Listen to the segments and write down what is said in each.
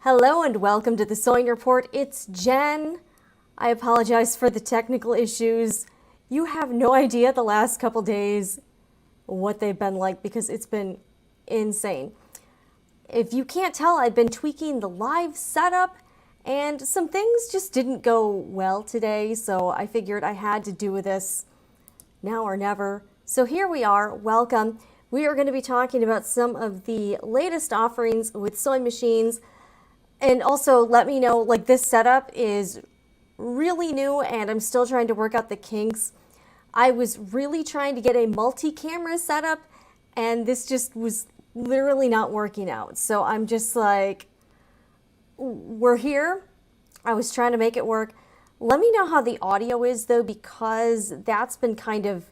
Hello and welcome to the Sewing Report. It's Jen. I apologize for the technical issues. You have no idea the last couple days what they've been like because it's been insane. If you can't tell, I've been tweaking the live setup and some things just didn't go well today, so I figured I had to do this now or never. So here we are. Welcome. We are going to be talking about some of the latest offerings with sewing machines. And also let me know, like, this setup is really new and I'm still trying to work out the kinks. I was really trying to get a multi-camera setup and this just was literally not working out. So I'm just like, we're here. I was trying to make it work. Let me know how the audio is though, because that's been kind of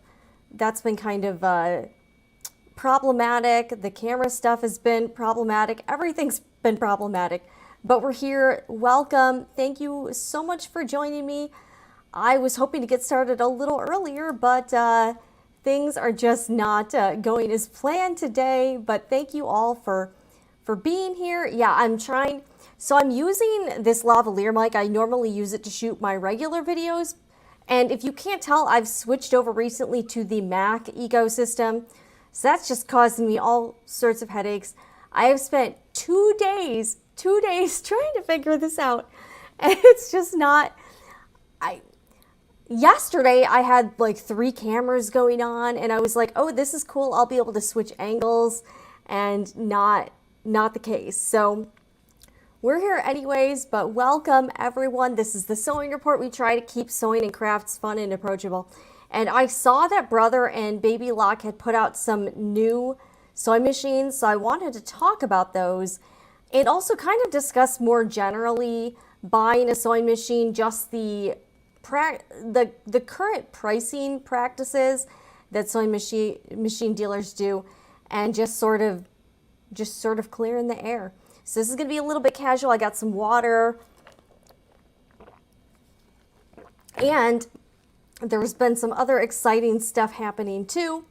problematic. The camera stuff has been problematic. Everything's been problematic. But we're here. Welcome. Thank you so much for joining me. I was hoping to get started a little earlier, but things are just not going as planned today. But thank you all for being here. Yeah, I'm trying. So I'm using this lavalier mic. I normally use it to shoot my regular videos. And if you can't tell, I've switched over recently to the Mac ecosystem. So that's just causing me all sorts of headaches. I have spent 2 days trying to figure this out, and it's just not. Yesterday I had like 3 cameras going on and I was like, oh, this is cool, I'll be able to switch angles, and not the case. So we're here anyways, but welcome everyone. This is the Sewing Report. We try to keep sewing and crafts fun and approachable. And I saw that Brother and Baby Lock had put out some new sewing machines, so I wanted to talk about those and also kind of discuss more generally buying a sewing machine, just the current pricing practices that sewing machine dealers do, and just sort of clearing the air. So this is going to be a little bit casual. I got some water, and there's been some other exciting stuff happening too.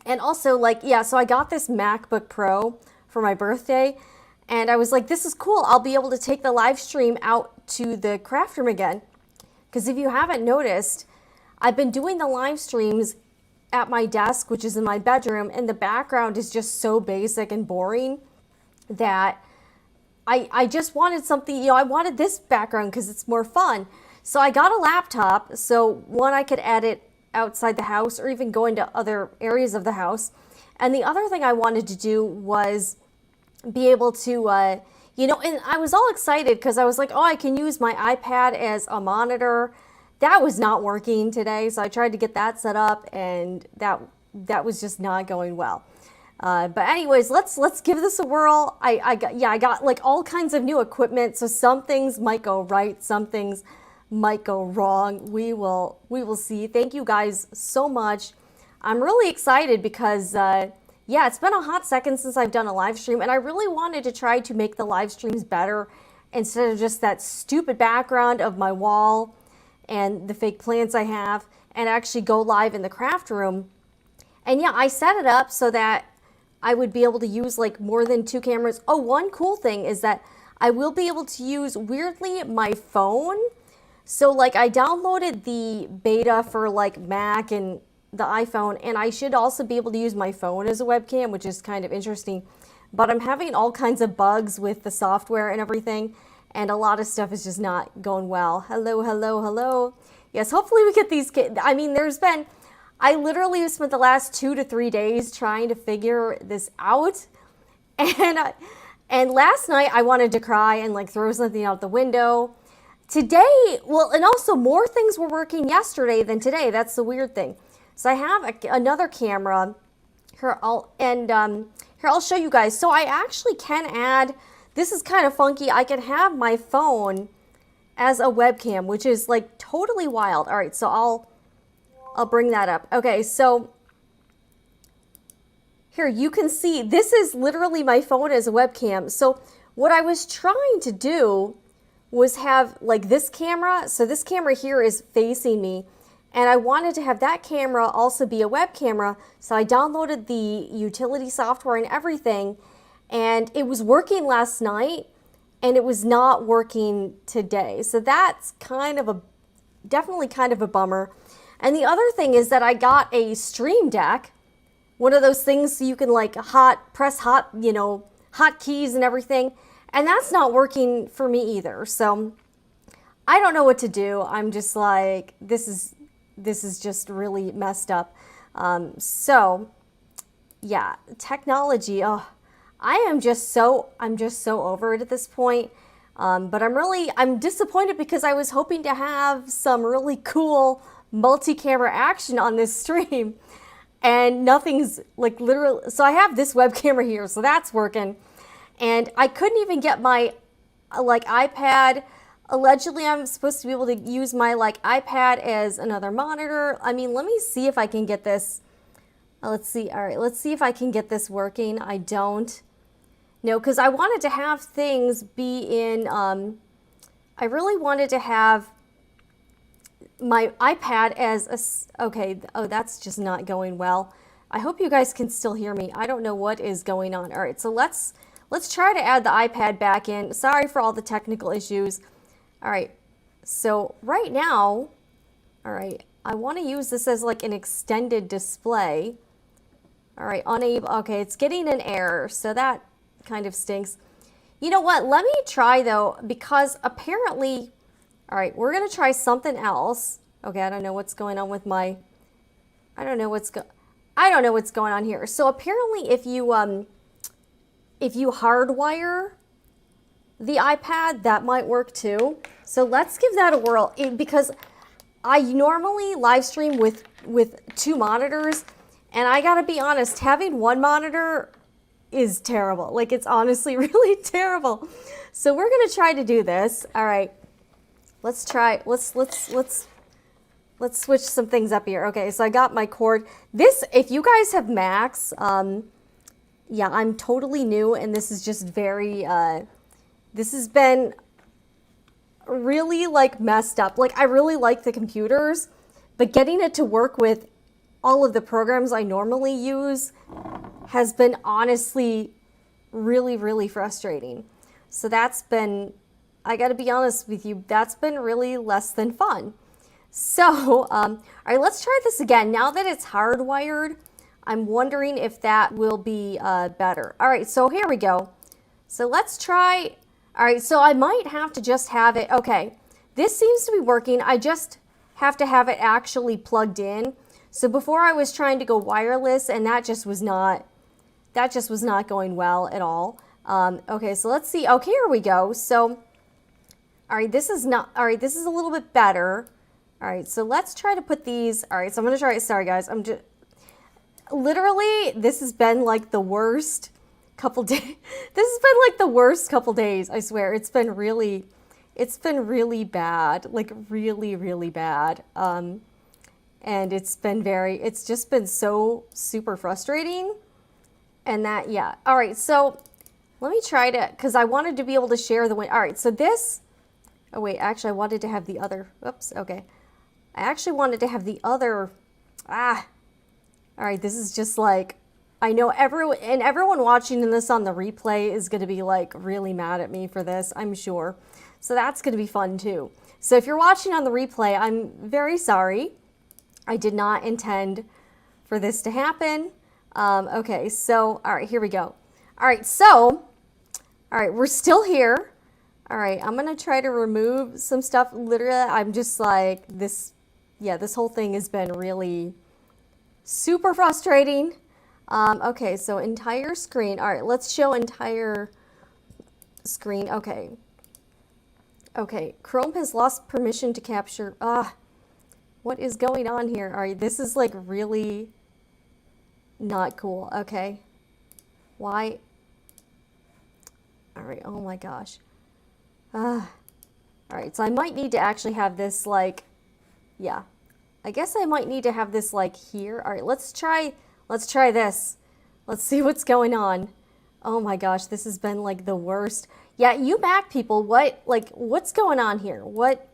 And also, like, yeah, so I got this MacBook Pro for my birthday. And I was like, this is cool. I'll be able to take the live stream out to the craft room again. Because if you haven't noticed, I've been doing the live streams at my desk, which is in my bedroom, and the background is just so basic and boring that I just wanted something, I wanted this background because it's more fun. So I got a laptop, so one, I could edit outside the house or even go into other areas of the house. And the other thing I wanted to do was be able to, and I was all excited because I was like, oh, I can use my iPad as a monitor. That was not working today, so I tried to get that set up, and that was just not going well. But anyways, let's give this a whirl. I got like all kinds of new equipment, so some things might go right, some things might go wrong. We will see. Thank you guys so much. I'm really excited because yeah, it's been a hot second since I've done a live stream, and I really wanted to try to make the live streams better instead of just that stupid background of my wall and the fake plants I have, and actually go live in the craft room. And yeah, I set it up so that I would be able to use like more than 2 cameras. Oh, one cool thing is that I will be able to use, weirdly, my phone. So like I downloaded the beta for like Mac and the iPhone, and I should also be able to use my phone as a webcam, which is kind of interesting. But I'm having all kinds of bugs with the software and everything, and a lot of stuff is just not going well. Hello. Yes, hopefully we get these kids. I mean, I literally have spent the last 2 to 3 days trying to figure this out. And last night I wanted to cry and like throw something out the window. Today, well, and also more things were working yesterday than today. That's the weird thing. So I have another camera here. I'll show you guys. So I actually can add, this is kind of funky. I can have my phone as a webcam, which is like totally wild. All right, so I'll bring that up. Okay, so here you can see, this is literally my phone as a webcam. So what I was trying to do was have like this camera. So this camera here is facing me. And I wanted to have that camera also be a web camera, so I downloaded the utility software and everything, and it was working last night, and it was not working today. So that's definitely kind of a bummer. And the other thing is that I got a Stream Deck, one of those things so you can like press hot keys and everything. And that's not working for me either. So I don't know what to do. I'm just like, this is just really messed up. So yeah, technology, oh, I'm just so over it at this point. But I'm disappointed because I was hoping to have some really cool multi-camera action on this stream, and nothing's like literally. So I have this web camera here, so that's working, and I couldn't even get my like iPad. Allegedly, I'm supposed to be able to use my like iPad as another monitor. I mean, let me see if I can get this. Let's see. All right, let's see if I can get this working. I don't. No, because I wanted to have things be in, I really wanted to have my iPad as okay, oh, that's just not going well. I hope you guys can still hear me. I don't know what is going on. All right, so let's try to add the iPad back in. Sorry for all the technical issues. All right, so right now, all right, I want to use this as like an extended display. All right, unable, okay, it's getting an error, so that kind of stinks. You know what, let me try though, because apparently, all right, we're gonna try something else. Okay, I don't know what's going on with my, I don't know what's going on here. So apparently if you hardwire the iPad, that might work too. So let's give that a whirl, because I normally live stream with two monitors, and I gotta be honest, having one monitor is terrible. Like, it's honestly really terrible. So we're gonna try to do this. All right, let's try. Let's switch some things up here. Okay, so I got my cord. This, if you guys have Macs, yeah, I'm totally new, and this is just very. This has been really like messed up. Like, I really like the computers, but getting it to work with all of the programs I normally use has been honestly really, really frustrating. So that's been, I gotta be honest with you, that's been really less than fun. So, all right, let's try this again. Now that it's hardwired, I'm wondering if that will be better. All right, so here we go. So let's try, all right, so I might have to just have it, okay, this seems to be working. I just have to have it actually plugged in. So before I was trying to go wireless, and that just was not going well at all. Okay, so let's see. Okay, here we go. So, all right, this is a little bit better. All right, so let's try to put these. All right, so I'm gonna try. Sorry guys, I'm just literally. This has been like the worst couple days. This has been like the worst couple days. I swear, it's been really bad. Like really, really bad. And it's just been so super frustrating. And that, yeah. All right, so let me try to, because I wanted to be able to share the win. All right, so this, oh wait, actually I wanted to have the other, oops, okay. I actually wanted to have the other, all right, this is just like, I know everyone watching this on the replay is gonna be like really mad at me for this, I'm sure. So that's gonna be fun too. So if you're watching on the replay, I'm very sorry. I did not intend for this to happen. Okay, so, all right, here we go. All right, so, all right, we're still here. All right, I'm gonna try to remove some stuff. Literally, I'm just like, this whole thing has been really super frustrating. Okay, so entire screen. All right, let's show entire screen. Okay. Okay, Chrome has lost permission to capture, what is going on here? All right, this is like really not cool. Okay. Why? All right, oh my gosh. All right, so I might need to actually have this like, yeah. I guess I might need to have this like here. All right, let's try this. Let's see what's going on. Oh my gosh, this has been like the worst. Yeah, you Mac people, what's going on here? What?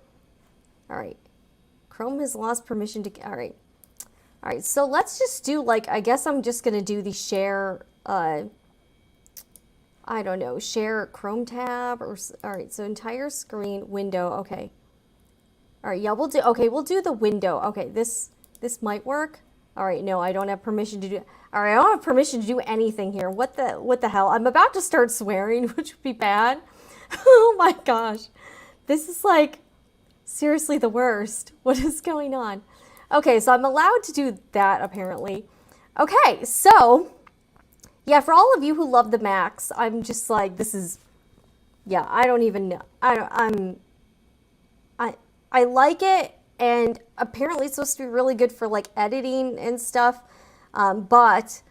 All right. Chrome has lost permission to, all right. All right, so let's just do like, I guess I'm just gonna do the share, I I don't know, share Chrome tab or, all right, so entire screen, window, okay. All right, yeah, we'll do the window. Okay, this might work. All right, no, I don't have permission to do, all right, I don't have permission to do anything here. What the hell? I'm about to start swearing, which would be bad. Oh my gosh. This is like, seriously the worst. What is going on? Okay, so I'm allowed to do that apparently. Okay, so yeah, for all of you who love the Macs, I'm just like, this is, yeah, I don't even know. I like it, and apparently it's supposed to be really good for like editing and stuff. But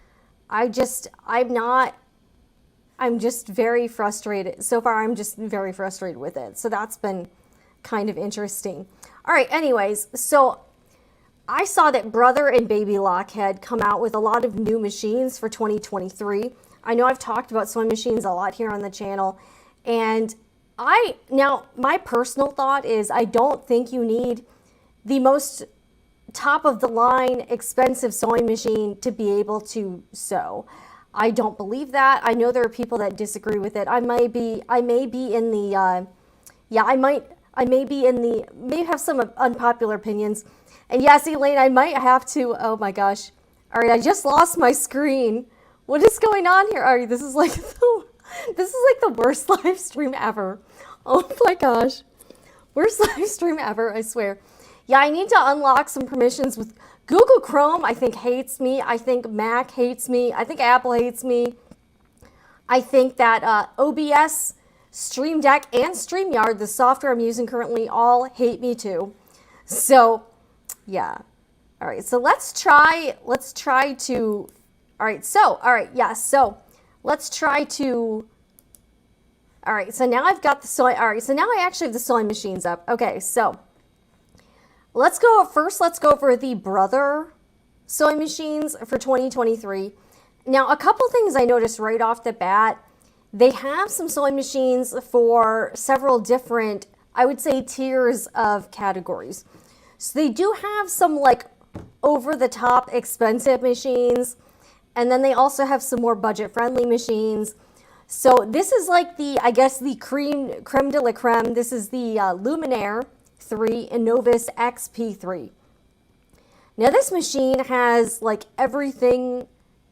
I'm just very frustrated. So far, I'm just very frustrated with it. So that's been kind of interesting. All right, anyways, so I saw that Brother and Baby Lock had come out with a lot of new machines for 2023. I know I've talked about sewing machines a lot here on the channel, and now my personal thought is I don't think you need the most top of the line expensive sewing machine to be able to sew. I don't believe that. I know there are people that disagree with it. I may be in the may have some unpopular opinions. And yes, Elaine, I might have to, oh my gosh. All right, I just lost my screen. What is going on here? All right, this is like the worst live stream ever. Oh my gosh. Worst live stream ever, I swear. Yeah, I need to unlock some permissions with Google Chrome. I think hates me. I think Mac hates me. I think Apple hates me. I think that OBS, Stream Deck, and StreamYard, the software I'm using currently, all hate me too. So, yeah. All right, so let's try to, all right, so now I've got the sewing, all right, so now I actually have the sewing machines up. Okay, so let's go over the Brother sewing machines for 2023. Now, a couple things I noticed right off the bat. They have some sewing machines for several different, I would say, tiers of categories. So they do have some like over-the-top expensive machines, and then they also have some more budget-friendly machines. So this is like I guess the creme de la creme. This is the Luminaire 3 Innovis XP3. Now this machine has like everything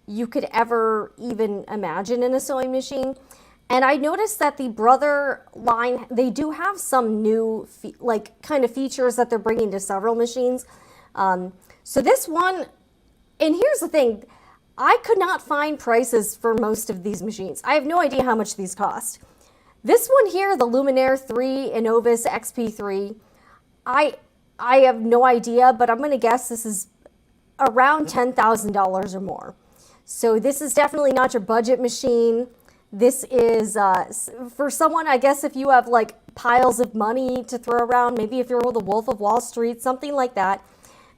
you could ever even imagine in a sewing machine. And I noticed that the Brother line, they do have some new kind of features that they're bringing to several machines. So this one, and here's the thing, I could not find prices for most of these machines. I have no idea how much these cost. This one here, the Luminaire 3 Innovis XP3, I have no idea, but I'm going to guess this is around $10,000 or more. So this is definitely not your budget machine. This is for someone, I guess, if you have like piles of money to throw around, maybe if you're the Wolf of Wall Street, something like that,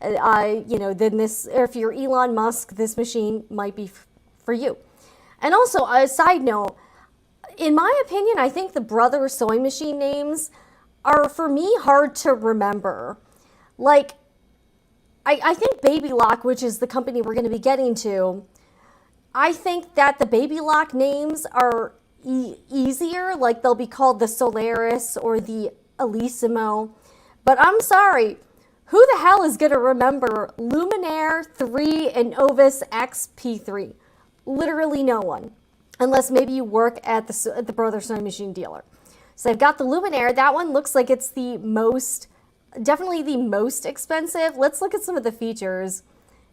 then this, or if you're Elon Musk, this machine might be for you. And also, a side note, in my opinion, I think the Brother sewing machine names are, for me, hard to remember. Like, I think Baby Lock, which is the company we're going to be getting to, I think that the Baby Lock names are easier. Like, they'll be called the Solaris or the Elissimo. But I'm sorry, who the hell is going to remember Luminaire 3 and Innovis XP3? Literally no one. Unless maybe you work at the Brother sewing machine dealer. So I've got the Luminaire. That one looks like it's definitely the most expensive. Let's look at some of the features,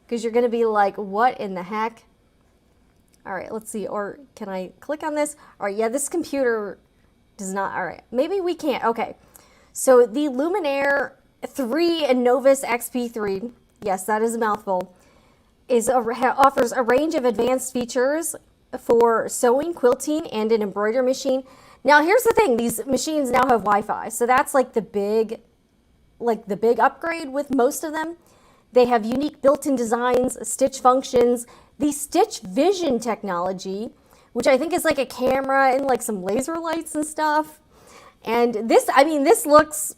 because you're going to be like, what in the heck? All right, let's see. Or can I click on this? All right, yeah, this computer does not. All right, maybe we can't. Okay, so the Luminaire 3 and Innovis XP3, yes, that is a mouthful, offers a range of advanced features for sewing, quilting, and an embroidery machine. Now, here's the thing. These machines now have Wi-Fi, so that's like the big upgrade with most of them. They have unique built-in designs, stitch functions, the Stitch Vision technology, which I think is like a camera and like some laser lights and stuff. And this, I mean, this looks,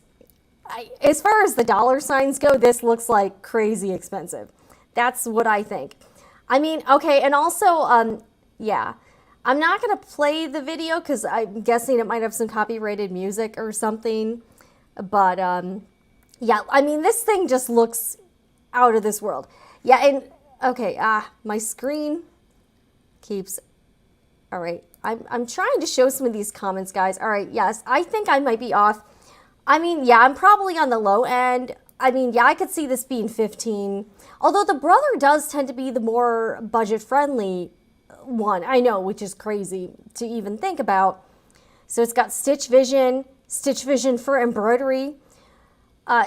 as far as the dollar signs go, this looks like crazy expensive. That's what I think. I mean, okay, and also, yeah, I'm not going to play the video because I'm guessing it might have some copyrighted music or something. But yeah, I mean, this thing just looks out of this world. Yeah, and okay, my screen keeps, all right. I'm trying to show some of these comments, guys. All right, yes, I think I might be off. I mean, yeah, I'm probably on the low end. I mean, yeah, I could see this being 15. Although the Brother does tend to be the more budget-friendly one. I know, which is crazy to even think about. So it's got Stitch Vision for embroidery.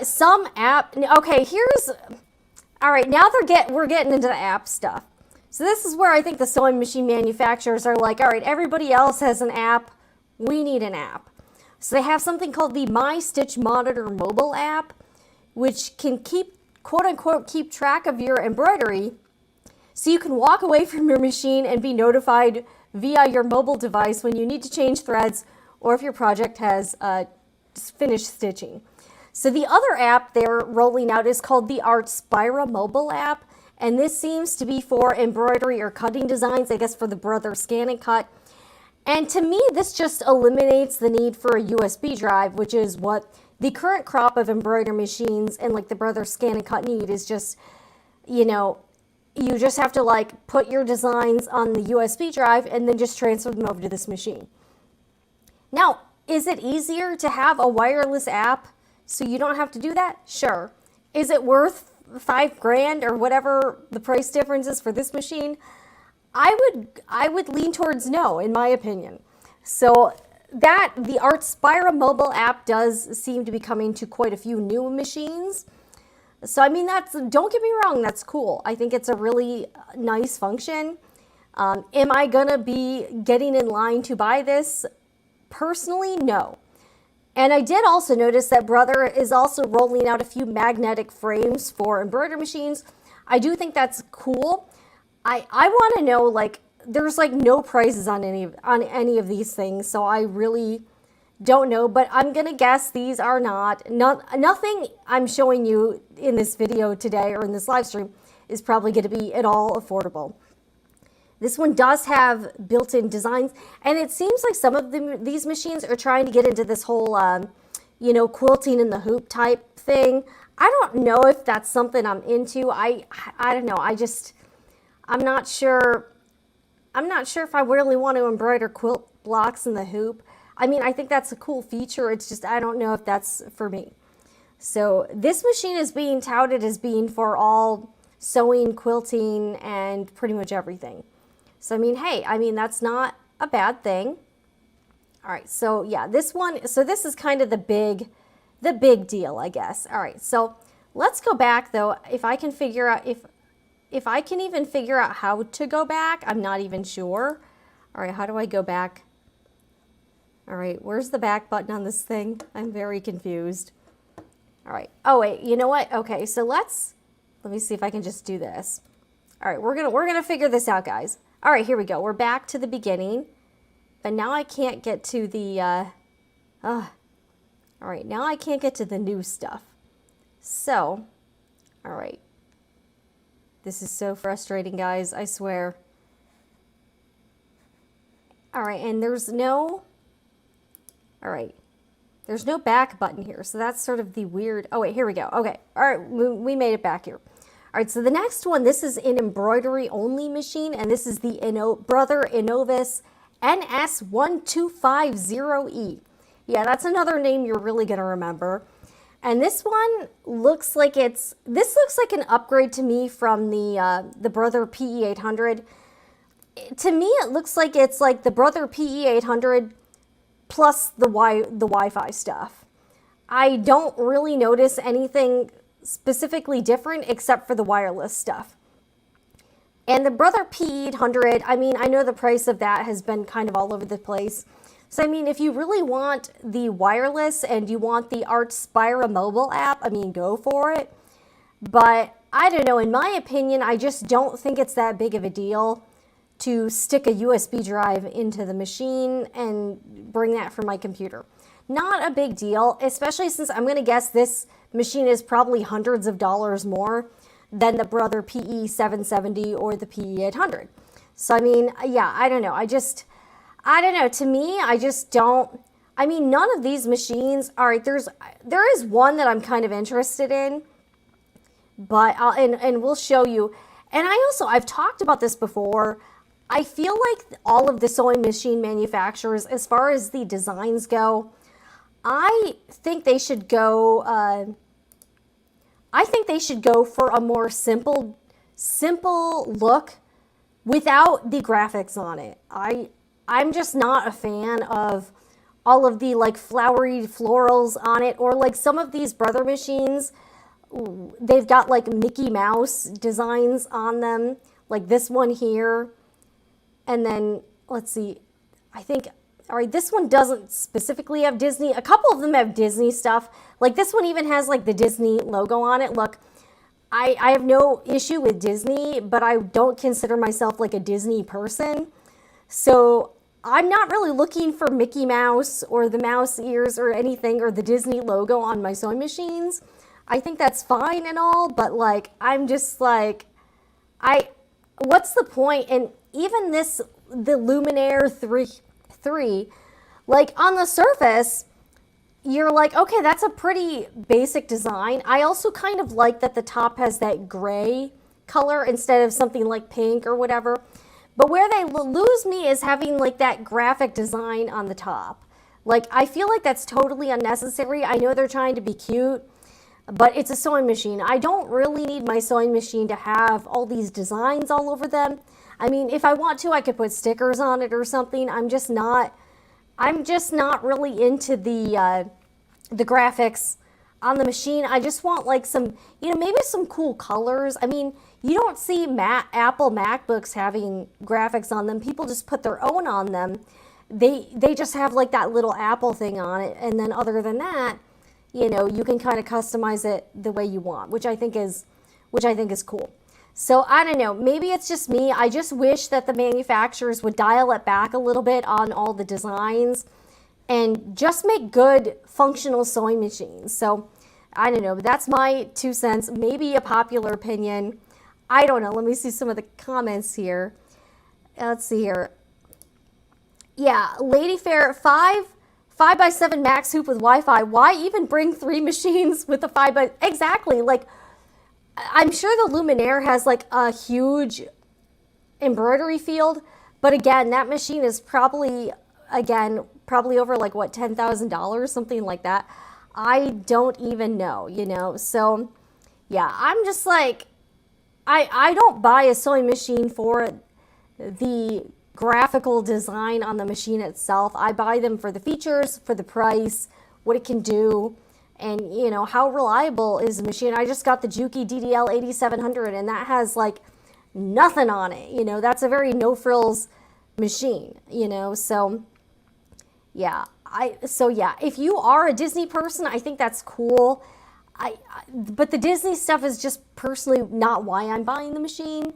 Some app, okay, here's, all right, now we're getting into the app stuff. So this is where I think the sewing machine manufacturers are like, all right, everybody else has an app. We need an app. So they have something called the My Stitch Monitor mobile app, which can keep, quote unquote, keep track of your embroidery. So you can walk away from your machine and be notified via your mobile device when you need to change threads or if your project has finished stitching. So the other app they're rolling out is called the Artspira mobile app. And this seems to be for embroidery or cutting designs, I guess for the Brother Scan and Cut. And to me, this just eliminates the need for a USB drive, which is what the current crop of embroidery machines and like the Brother Scan and Cut need is just, you know, you just have to like put your designs on the USB drive and then just transfer them over to this machine. Now, is it easier to have a wireless app so you don't have to do that? Sure. Is it worth $5,000 or whatever the price difference is for this machine? I would lean towards no, in my opinion. So that the Artspira mobile app does seem to be coming to quite a few new machines. So I mean, don't get me wrong, that's cool. I think it's a really nice function. Am I gonna be getting in line to buy this? Personally, no. And I did also notice that Brother is also rolling out a few magnetic frames for embroidery machines. I do think that's cool. I want to know, like, there's like no prices on any of these things, so I really don't know, but I'm gonna guess these are nothing I'm showing you in this video today or in this live stream is probably going to be at all affordable. This one does have built-in designs, and it seems like some of these machines are trying to get into this whole, you know, quilting in the hoop type thing. I don't know if that's something I'm into. I don't know. I'm not sure. I'm not sure if I really want to embroider quilt blocks in the hoop. I mean, I think that's a cool feature. It's just, I don't know if that's for me. So this machine is being touted as being for all sewing, quilting, and pretty much everything. So, I mean, hey, I mean, that's not a bad thing. All right, so yeah, this one, so this is kind of the big deal, I guess. All right, so let's go back though. If I can figure out, if I can even figure out how to go back, I'm not even sure. All right, how do I go back? All right, where's the back button on this thing? I'm very confused. All right, oh wait, you know what? Okay, so let me see if I can just do this. All right, we're gonna figure this out, guys. All right, here we go. We're back to the beginning, but now I can't get to the, all right, now I can't get to the new stuff. So, all right. This is so frustrating, guys, I swear. All right, and there's no back button here, so that's sort of the weird, oh wait, here we go. Okay, all right, we made it back here. All right, so the next one, this is an embroidery only machine, and this is the Brother Innovis NS1250E. Yeah, that's another name you're really gonna remember. And this one looks like this looks like an upgrade to me from the Brother PE800. To me, it looks like it's like the Brother PE800 plus the Wi-Fi stuff. I don't really notice anything specifically different except for the wireless stuff. And the Brother PE800, I mean, I know the price of that has been kind of all over the place. So, I mean, if you really want the wireless and you want the Artspira mobile app, I mean, go for it. But I don't know, in my opinion, I just don't think it's that big of a deal to stick a USB drive into the machine and bring that from my computer. Not a big deal, especially since I'm going to guess this machine is probably hundreds of dollars more than the Brother PE770 or the PE800. So, I mean, yeah, I don't know. I don't know. To me, I just don't. I mean, none of these machines. All right, there is one that I'm kind of interested in, but and we'll show you. And I've talked about this before. I feel like all of the sewing machine manufacturers, as far as the designs go, I think they should go. I think they should go for a more simple look without the graphics on it. I'm just not a fan of all of the like flowery florals on it, or like some of these Brother machines, they've got like Mickey Mouse designs on them, like this one here. And then let's see, I think, all right, this one doesn't specifically have Disney. A couple of them have Disney stuff. Like this one even has like the Disney logo on it. Look, I have no issue with Disney, but I don't consider myself like a Disney person. So I'm not really looking for Mickey Mouse or the mouse ears or anything or the Disney logo on my sewing machines. I think that's fine and all, but like, I'm just like, what's the point? And even this, the Luminaire 3, like on the surface, you're like, okay, that's a pretty basic design. I also kind of like that the top has that gray color instead of something like pink or whatever. But where they lose me is having like that graphic design on the top. Like, I feel like that's totally unnecessary. I know they're trying to be cute, but it's a sewing machine. I don't really need my sewing machine to have all these designs all over them. I mean, if I want to, I could put stickers on it or something. I'm just not really into the graphics on the machine. I just want like some, maybe some cool colors. I mean, you don't see Apple MacBooks having graphics on them. People just put their own on them. They just have like that little Apple thing on it. And then other than that, you can kind of customize it the way you want, which I think is cool. So I don't know, maybe it's just me. I just wish that the manufacturers would dial it back a little bit on all the designs and just make good functional sewing machines. So I don't know, but that's my 2 cents, maybe a popular opinion. I don't know. Let me see some of the comments here. Let's see here. Yeah, Lady Fair, 5x7 max hoop with Wi-Fi. Why even bring 3 machines with a 5x? Exactly. Like, I'm sure the Luminaire has like a huge embroidery field, but again, that machine is probably over like what, $10,000, something like that. I don't even know, So yeah, I'm just like, I don't buy a sewing machine for the graphical design on the machine itself. I buy them for the features, for the price, what it can do, and how reliable is the machine. I just got the Juki Ddl 8700 and that has like nothing on it. That's a very no frills machine, so yeah. If you are a Disney person, I think that's cool. But the Disney stuff is just personally not why I'm buying the machine.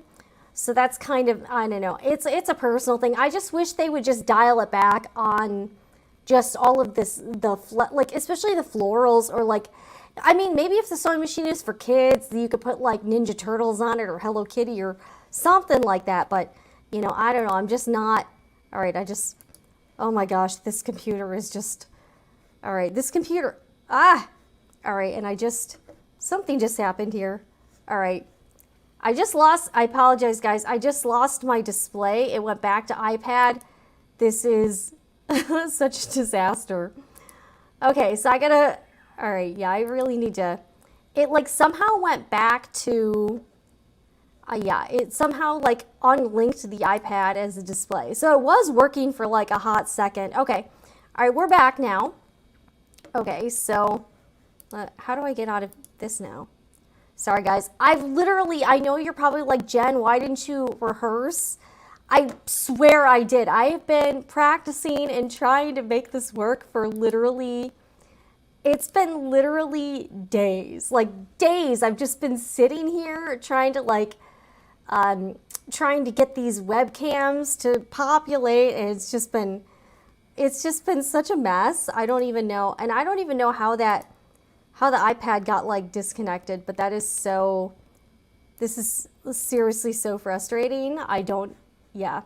So that's kind of, I don't know, it's a personal thing. I just wish they would just dial it back on just all of this, like especially the florals, or like, I mean, maybe if the sewing machine is for kids, you could put like Ninja Turtles on it or Hello Kitty or something like that. But, I don't know, I'm just not, all right, oh my gosh, this computer is just, all right, this computer, all right, and something just happened here. All right. I apologize, guys. I just lost my display. It went back to iPad. This is such a disaster. Okay, so all right, yeah, I really need to, it like somehow went back to, it somehow like unlinked the iPad as a display. So it was working for like a hot second. Okay, all right, we're back now. Okay, so how do I get out of this now? Sorry, guys. I know you're probably like, Jen, why didn't you rehearse? I swear I did. I have been practicing and trying to make this work for it's been literally days. Like days. I've just been sitting here trying to get these webcams to populate, and it's just been such a mess. I don't even know. And I don't even know how the iPad got like disconnected, but this is seriously so frustrating. I don't yeah,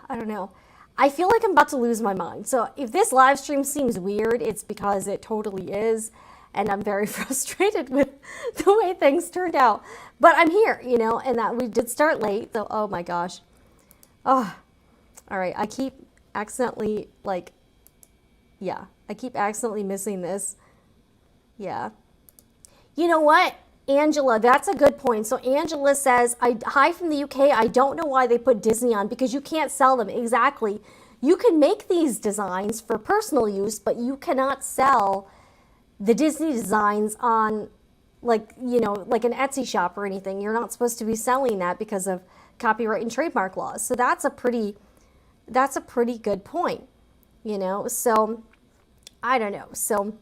I don't know. I feel like I'm about to lose my mind. So if this live stream seems weird, it's because it totally is. And I'm very frustrated with the way things turned out. But I'm here, you know, and that we did start late. So, oh my gosh. Oh, all right. I keep accidentally, like, yeah, I keep accidentally missing this. Yeah. You know what, Angela, that's a good point. So Angela says, hi from the UK. I don't know why they put Disney on because you can't sell them. Exactly. You can make these designs for personal use, but you cannot sell the Disney designs on, like, you know, like an Etsy shop or anything. You're not supposed to be selling that because of copyright and trademark laws. So that's a pretty good point, you know. So I don't know. So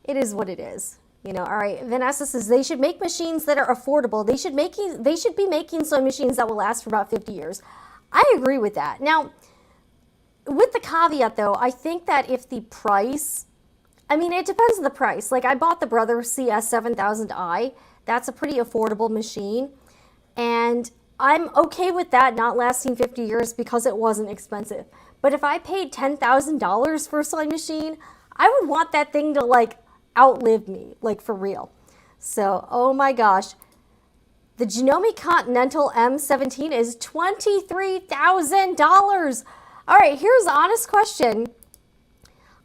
it is what it is, you know. All right. Vanessa says they should make machines that are affordable. They should be making sewing machines that will last for about 50 years. I agree with that. Now, with the caveat though, I think that if the price, I mean, it depends on the price. Like I bought the Brother CS7000i. That's a pretty affordable machine. And I'm okay with that not lasting 50 years because it wasn't expensive. But if I paid $10,000 for a sewing machine, I would want that thing to like outlive me, like for real. So, oh my gosh. The Janome Continental M17 is $23,000. All right, here's an honest question.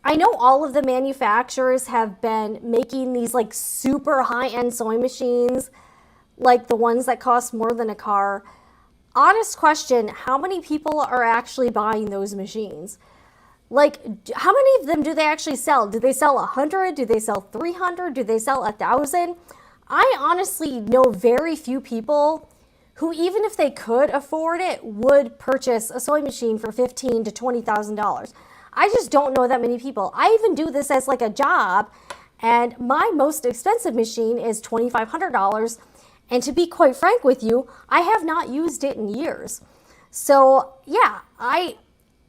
I know all of the manufacturers have been making these like super high-end sewing machines, like the ones that cost more than a car. Honest question, how many people are actually buying those machines? Like, how many of them do they actually sell? Do they sell 100? Do they sell 300? Do they sell 1,000? I honestly know very few people who, even if they could afford it, would purchase a sewing machine for $15,000 to $20,000. I just don't know that many people. I even do this as like a job, and my most expensive machine is $2,500. And to be quite frank with you, I have not used it in years. So yeah,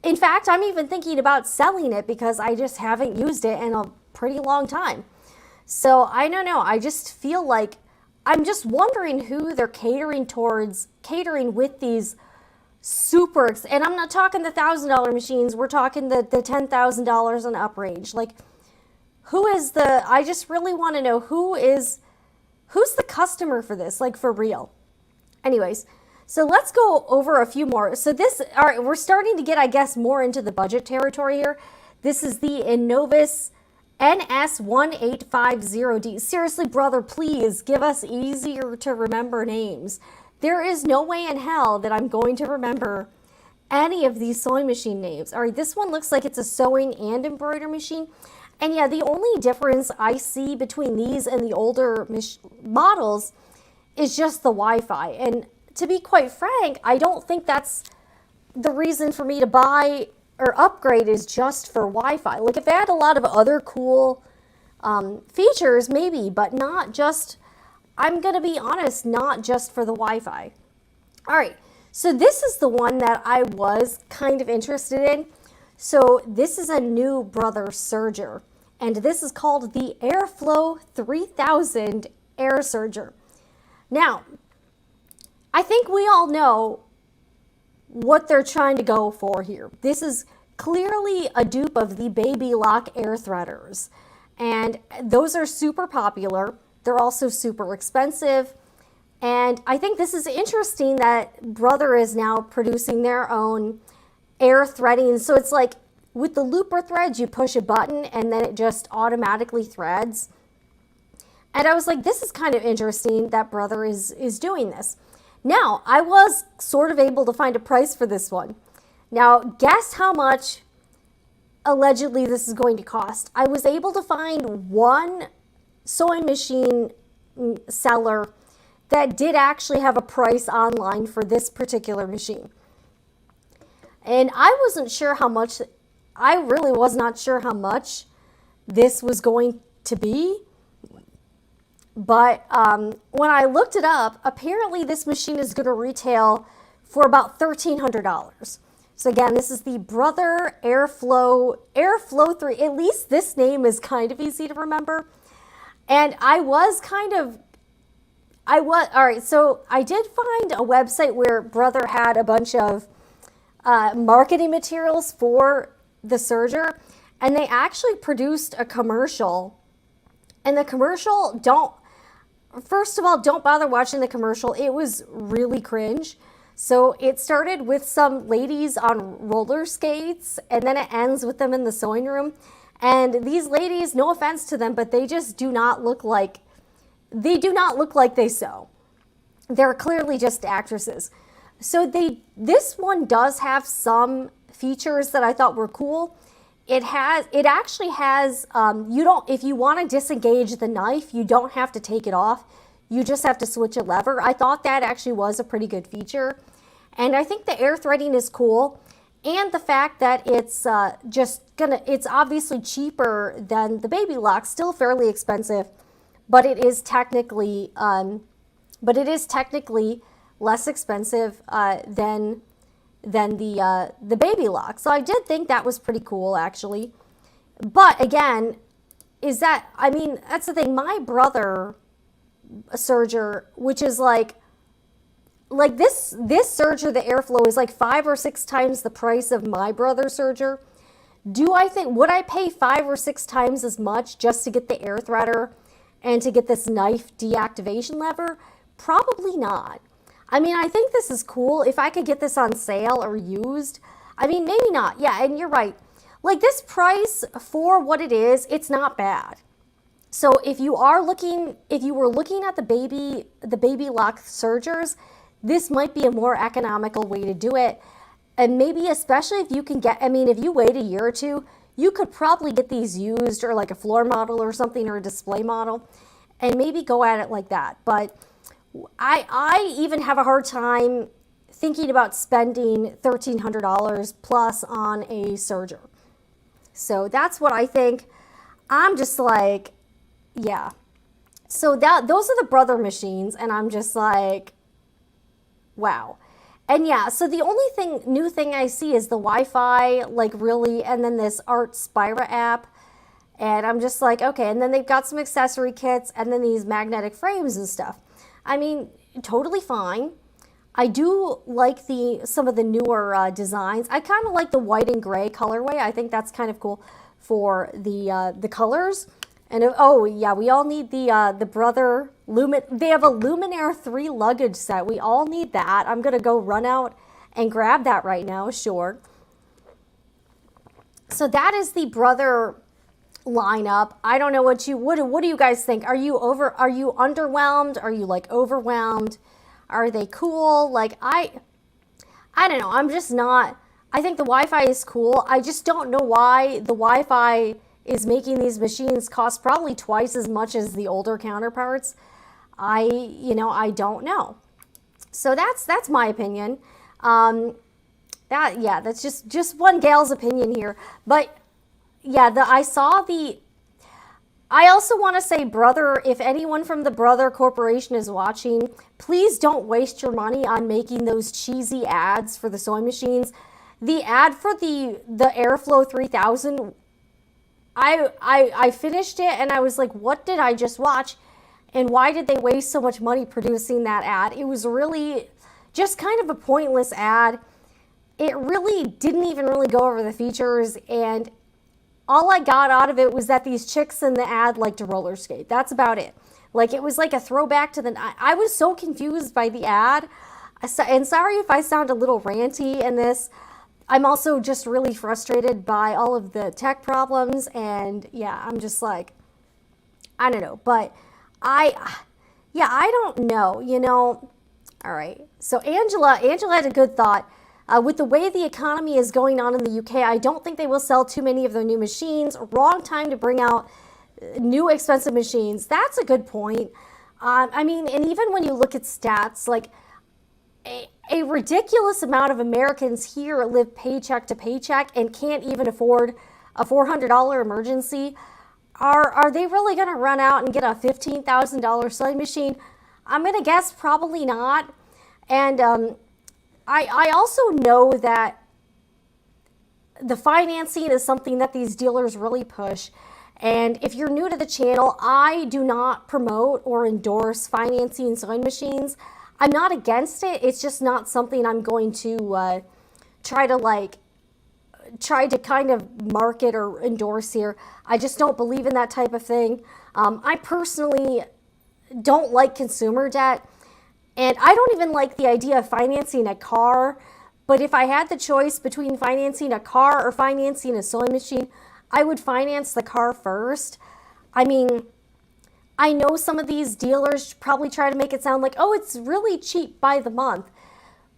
in fact, I'm even thinking about selling it because I just haven't used it in a pretty long time. So I don't know, I just feel like, I'm just wondering who they're catering with these super, and I'm not talking the $1,000 machines, we're talking the $10,000 and up range. Like, I just really want to know who's the customer for this, like for real. Anyways, so let's go over a few more. So all right, we're starting to get, I guess, more into the budget territory here. This is the Innovis NS1850D. Seriously, brother, please give us easier to remember names. There is no way in hell that I'm going to remember any of these sewing machine names. All right, this one looks like it's a sewing and embroidery machine. And yeah, the only difference I see between these and the older models is just the Wi-Fi. And to be quite frank, I don't think that's the reason for me to buy or upgrade is just for Wi-Fi. Like if it had a lot of other cool features, maybe, but not just, I'm gonna be honest, not just for the Wi-Fi. All right, so this is the one that I was kind of interested in. So this is a new Brother Serger, and this is called the Airflow 3000 Air Serger. Now, I think we all know what they're trying to go for here. This is clearly a dupe of the Baby Lock air threaders, and those are super popular. They're also super expensive, and I think this is interesting that Brother is now producing their own air threading. So it's like with the looper threads, you push a button and then it just automatically threads. And I was like, this is kind of interesting that Brother is doing this. Now, I was sort of able to find a price for this one. Now, guess how much allegedly this is going to cost. I was able to find one sewing machine seller that did actually have a price online for this particular machine. And I wasn't sure how much, I really was not sure how much this was going to be. But when I looked it up, apparently this machine is going to retail for about $1,300. So again, this is the Brother Airflow 3. At least this name is kind of easy to remember. And I was kind of, all right. So I did find a website where Brother had a bunch of marketing materials for the Serger, and they actually produced a commercial. And the commercial, first of all, don't bother watching the commercial. It was really cringe. So it started with some ladies on roller skates, and then it ends with them in the sewing room. And these ladies, no offense to them, but they just do not look like they sew. They're clearly just actresses. So this one does have some features that I thought were cool. It actually has, if you want to disengage the knife, you don't have to take it off. You just have to switch a lever. I thought that actually was a pretty good feature. And I think the air threading is cool. And the fact that it's it's obviously cheaper than the baby lock, still fairly expensive, but it is technically less expensive than the baby lock. So I did think that was pretty cool, actually. But again, that's the thing. My brother Serger, which is like this Serger, the airflow is like 5 or 6 times the price of my brother's Serger. Would I pay 5 or 6 times as much just to get the air threader and to get this knife deactivation lever? Probably not. I mean, I think this is cool. If I could get this on sale or used, maybe not. Yeah, and you're right. Like, this price for what it is, it's not bad. So if you were looking at the baby lock Sergers, this might be a more economical way to do it. And maybe especially if you can if you wait a year or two, you could probably get these used, or like a floor model or something, or a display model, and maybe go at it like that. But I even have a hard time thinking about spending $1,300 plus on a Serger. So that's what I think. I'm just like, yeah. So those are the Brother machines, and I'm just like, wow. And yeah, so the only new thing I see is the Wi-Fi, like, really, and then this Art Spira app. And I'm just like, okay. And then they've got some accessory kits, and then these magnetic frames and stuff. Totally fine. I do like some of the newer designs. I kind of like the white and gray colorway. I think that's kind of cool for the colors. And oh yeah, we all need the Brother They have a Luminaire 3 luggage set. We all need that. I'm gonna go run out and grab that right now. Sure. So that is the Brother lineup. I don't know what do you guys think? Are you underwhelmed? Are you like overwhelmed? Are they cool? Like, I don't know. I'm just not. I think the Wi-Fi is cool. I just don't know why the Wi-Fi is making these machines cost probably twice as much as the older counterparts. I don't know. So that's my opinion. That's just one gal's opinion here. But yeah, I also want to say, Brother, if anyone from the Brother Corporation is watching, please don't waste your money on making those cheesy ads for the sewing machines. The ad for the Airflow 3000, I finished it and I was like, what did I just watch? And why did they waste so much money producing that ad? It was really just kind of a pointless ad. It really didn't even really go over the features, and all I got out of it was that these chicks in the ad like to roller skate. That's about it. Like, it was like a throwback to I was so confused by the ad. And sorry if I sound a little ranty in this. I'm also just really frustrated by all of the tech problems. And yeah, I'm just like, I don't know. But I don't know, All right. So Angela had a good thought. With the way the economy is going on in the UK, I don't think they will sell too many of their new machines. Wrong time to bring out new expensive machines. That's a good point. And even when you look at stats, like a ridiculous amount of Americans here live paycheck to paycheck and can't even afford a $400 emergency. Are they really going to run out and get a $15,000 sewing machine? I'm going to guess probably not. And I also know that the financing is something that these dealers really push. And if you're new to the channel, I do not promote or endorse financing sewing machines. I'm not against it. It's just not something I'm going to try to kind of market or endorse here. I just don't believe in that type of thing. I personally don't like consumer debt, and I don't even like the idea of financing a car. But if I had the choice between financing a car or financing a sewing machine, I would finance the car first. I mean, I know some of these dealers probably try to make it sound like, oh, it's really cheap by the month.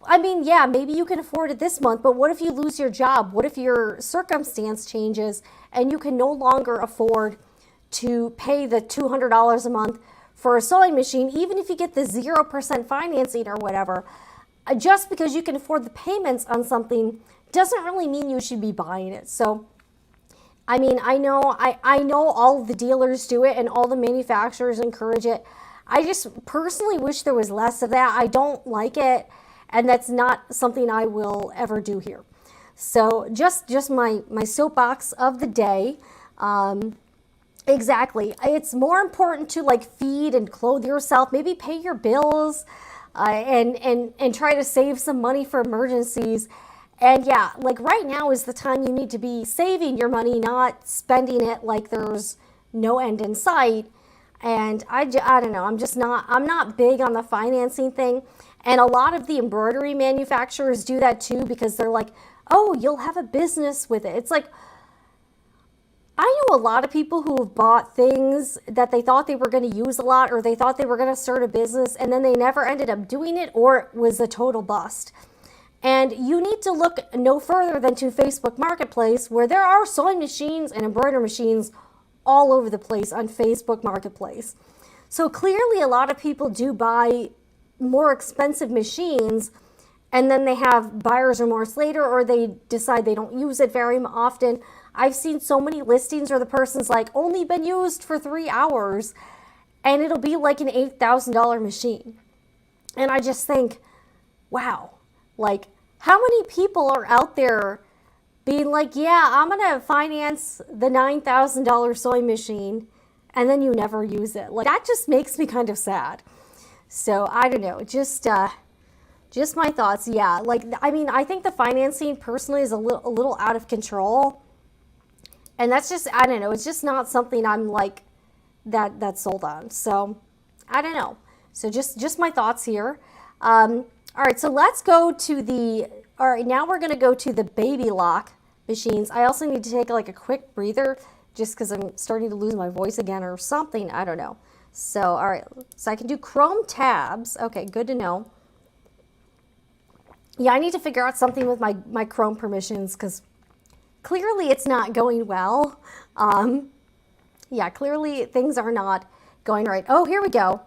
I mean, yeah, maybe you can afford it this month, but what if you lose your job? What if your circumstance changes and you can no longer afford to pay the $200 a month for a sewing machine, even if you get the 0% financing or whatever? Just because you can afford the payments on something doesn't really mean you should be buying it. So, I mean, I know all of the dealers do it and all the manufacturers encourage it. I just personally wish there was less of that. I don't like it, and that's not something I will ever do here. So just my soapbox of the day. Exactly. It's more important to like feed and clothe yourself, maybe pay your bills, and try to save some money for emergencies. And yeah, like right now is the time you need to be saving your money, not spending it like there's no end in sight. And I don't know, I'm not big on the financing thing. And a lot of the embroidery manufacturers do that too, because they're like, oh, you'll have a business with it. It's like, I know a lot of people who have bought things that they thought they were going to use a lot, or they thought they were going to start a business, and then they never ended up doing it, or it was a total bust. And you need to look no further than to Facebook Marketplace, where there are sewing machines and embroidery machines all over the place on Facebook Marketplace. So clearly a lot of people do buy more expensive machines, and then they have buyer's remorse later, or they decide they don't use it very often. I've seen so many listings where the person's like, only been used for 3 hours, and it'll be like an $8,000 machine. And I just think, wow. Like, how many people are out there being like, yeah, I'm going to finance the $9,000 sewing machine, and then you never use it? Like, that just makes me kind of sad. So, I don't know. Just my thoughts. Yeah, like, I mean, I think the financing personally is a little out of control. And that's just, I don't know. It's just not something I'm like that's sold on. So, I don't know. So, just my thoughts here. All right, so let's go to all right, now we're going to go to the baby lock machines. I also need to take like a quick breather just because I'm starting to lose my voice again or something. I don't know. So, all right, so I can do chrome tabs. Okay, good to know. Yeah, I need to figure out something with my chrome permissions because clearly it's not going well. Yeah, clearly things are not going right. Oh, here we go.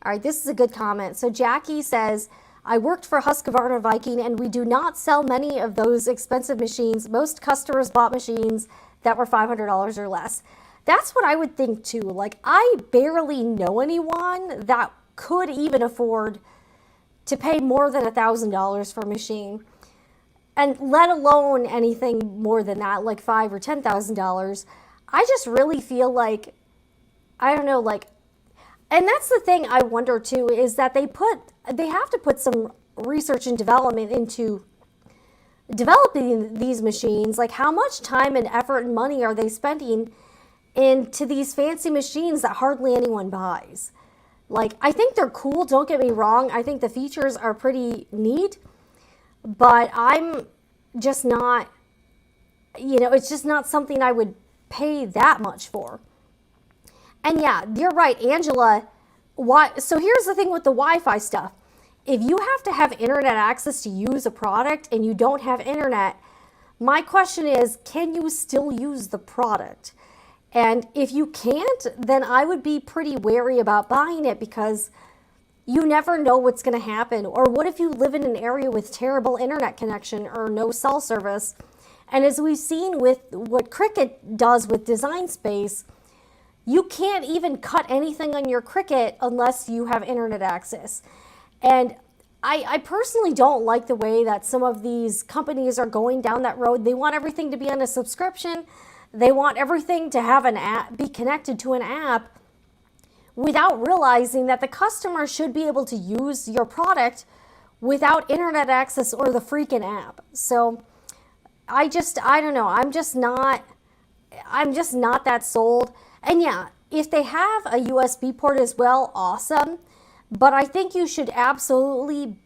All right, this is a good comment. So Jackie says, I worked for Husqvarna Viking, and we do not sell many of those expensive machines. Most customers bought machines that were $500 or less. That's what I would think too. Like, I barely know anyone that could even afford to pay more than $1,000 for a machine, and let alone anything more than that, like $5,000 or $10,000. I just really feel like, I don't know, like, and that's the thing I wonder too, is that they have to put some research and development into developing these machines. Like, how much time and effort and money are they spending into these fancy machines that hardly anyone buys? Like, I think they're cool, don't get me wrong. I think the features are pretty neat, but I'm just not, it's just not something I would pay that much for. And yeah, you're right, Angela. So here's the thing with the Wi-Fi stuff. If you have to have internet access to use a product and you don't have internet, my question is, can you still use the product? And if you can't, then I would be pretty wary about buying it, because you never know what's going to happen. Or what if you live in an area with terrible internet connection or no cell service? And as we've seen with what Cricut does with Design Space, you can't even cut anything on your Cricut unless you have internet access. And I personally don't like the way that some of these companies are going down that road. They want everything to be on a subscription. They want everything to have an app, be connected to an app, without realizing that the customer should be able to use your product without internet access or the freaking app. So I don't know. I'm just not that sold. And yeah, if they have a USB port as well, awesome. But I think you should absolutely,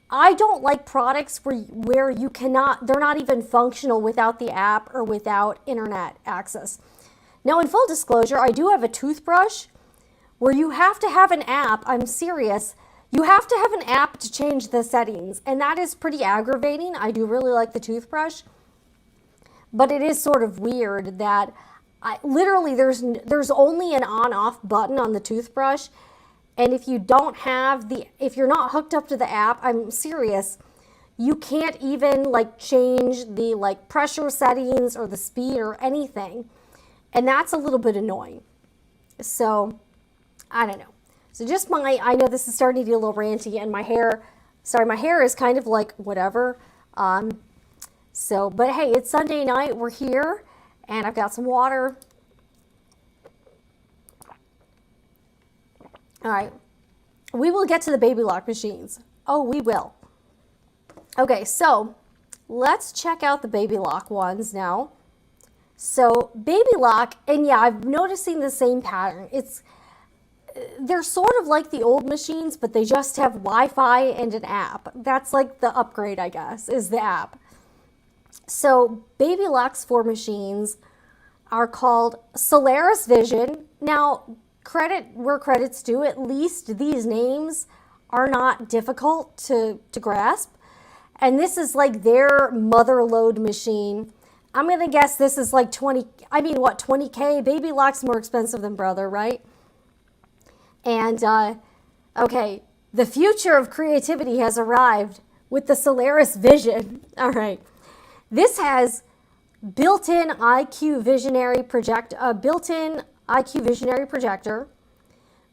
I don't like products where you cannot, they're not even functional without the app or without internet access. Now, in full disclosure, I do have a toothbrush where you have to have an app. I'm serious. You have to have an app to change the settings, and that is pretty aggravating. I do really like the toothbrush, but it is sort of weird that literally there's only an on-off button on the toothbrush, and if you don't have if you're not hooked up to the app, I'm serious, you can't even like change the like pressure settings or the speed or anything, and that's a little bit annoying. So I don't know. So just I know this is starting to get a little ranty, and my hair is kind of like whatever. But hey, it's Sunday night, we're here, and I've got some water. All right, we will get to the baby lock machines. Oh, we will. Okay, so let's check out the baby lock ones now. So baby lock, and yeah, I'm noticing the same pattern. They're sort of like the old machines, but they just have Wi-Fi and an app. That's like the upgrade, I guess, is the app. So baby locks for machines are called Solaris Vision. Now, credit where credit's due, at least these names are not difficult to grasp. And this is like their mother load machine. I'm going to guess this is like 20K? Baby lock's more expensive than brother, right? And, okay, the future of creativity has arrived with the Solaris Vision. All right. This has built-in IQ Visionary projector,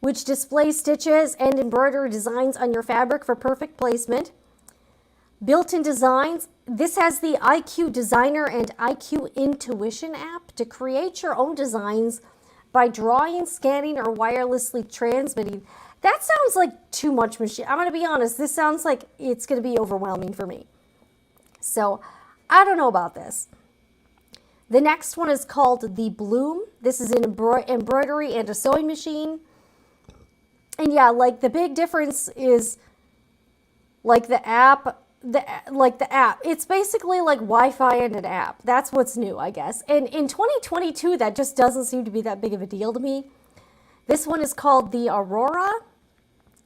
which displays stitches and embroidery designs on your fabric for perfect placement. Built-in designs. This has the IQ Designer and IQ Intuition app to create your own designs by drawing, scanning, or wirelessly transmitting. That sounds like too much machine. I'm going to be honest. This sounds like it's going to be overwhelming for me. So I don't know about this. The next one is called the Bloom. This is an embroidery and a sewing machine. And yeah, like the big difference is like the app. It's basically like Wi-Fi and an app. That's what's new, I guess. And in 2022, that just doesn't seem to be that big of a deal to me. This one is called the Aurora.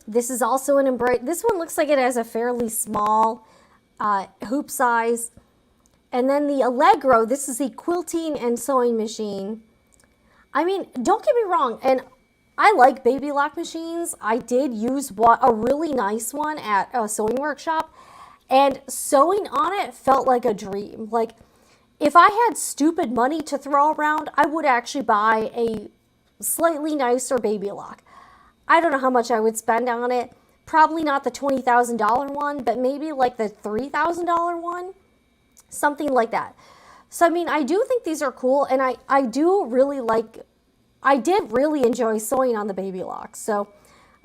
This is also an embroidery. This one looks like it has a fairly small hoop size. And then the Allegro, this is a quilting and sewing machine. I mean, don't get me wrong, and I like baby lock machines. I did use a really nice one at a sewing workshop. And sewing on it felt like a dream. Like, if I had stupid money to throw around, I would actually buy a slightly nicer baby lock. I don't know how much I would spend on it. Probably not the $20,000 one, but maybe like the $3,000 one. Something like that. So, I mean, I do think these are cool, and I did really enjoy sewing on the baby lock. So,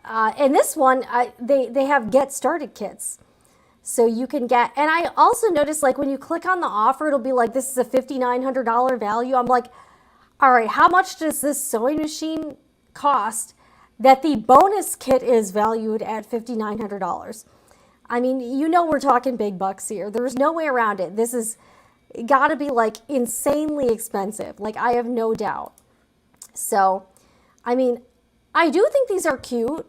and this one, they have get started kits. So you can get, and I also noticed like when you click on the offer, it'll be like, this is a $5,900 value. I'm like, all right, how much does this sewing machine cost that the bonus kit is valued at $5,900? I mean, you know, we're talking big bucks here. There's no way around it. This is gotta be like insanely expensive. Like, I have no doubt. So, I mean, I do think these are cute.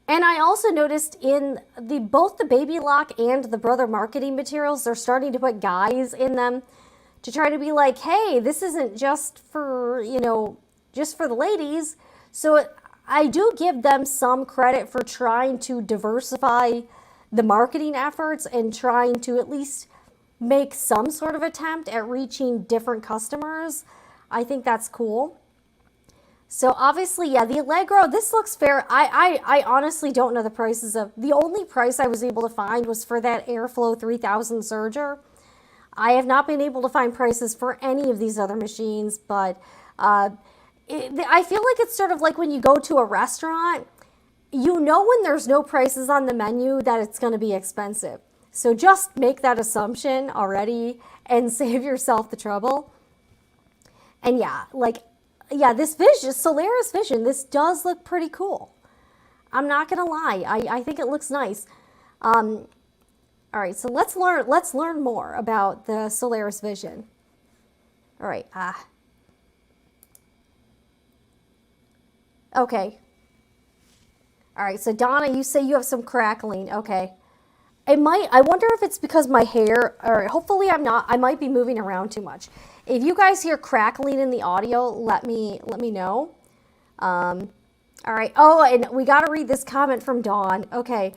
And I also noticed in both the baby lock and the brother marketing materials, they're starting to put guys in them to try to be like, hey, this isn't just for, just for the ladies. So I do give them some credit for trying to diversify the marketing efforts and trying to at least make some sort of attempt at reaching different customers. I think that's cool. So obviously, yeah, the Allegro, this looks fair. I honestly don't know the prices of, the only price I was able to find was for that Airflow 3000 Serger. I have not been able to find prices for any of these other machines, but I feel like it's sort of like when you go to a restaurant, you know when there's no prices on the menu that it's going to be expensive. So just make that assumption already and save yourself the trouble. And yeah, like, yeah, this Vision, Solaris Vision, this does look pretty cool. I'm not gonna lie, I think it looks nice. All right, so let's learn more about the Solaris Vision. All right, okay. All right, so Donna, you say you have some crackling. Okay. I wonder if it's because my hair, or hopefully I'm not, I might be moving around too much. If you guys hear crackling in the audio, let me know. All right. Oh, and we got to read this comment from Dawn. Okay.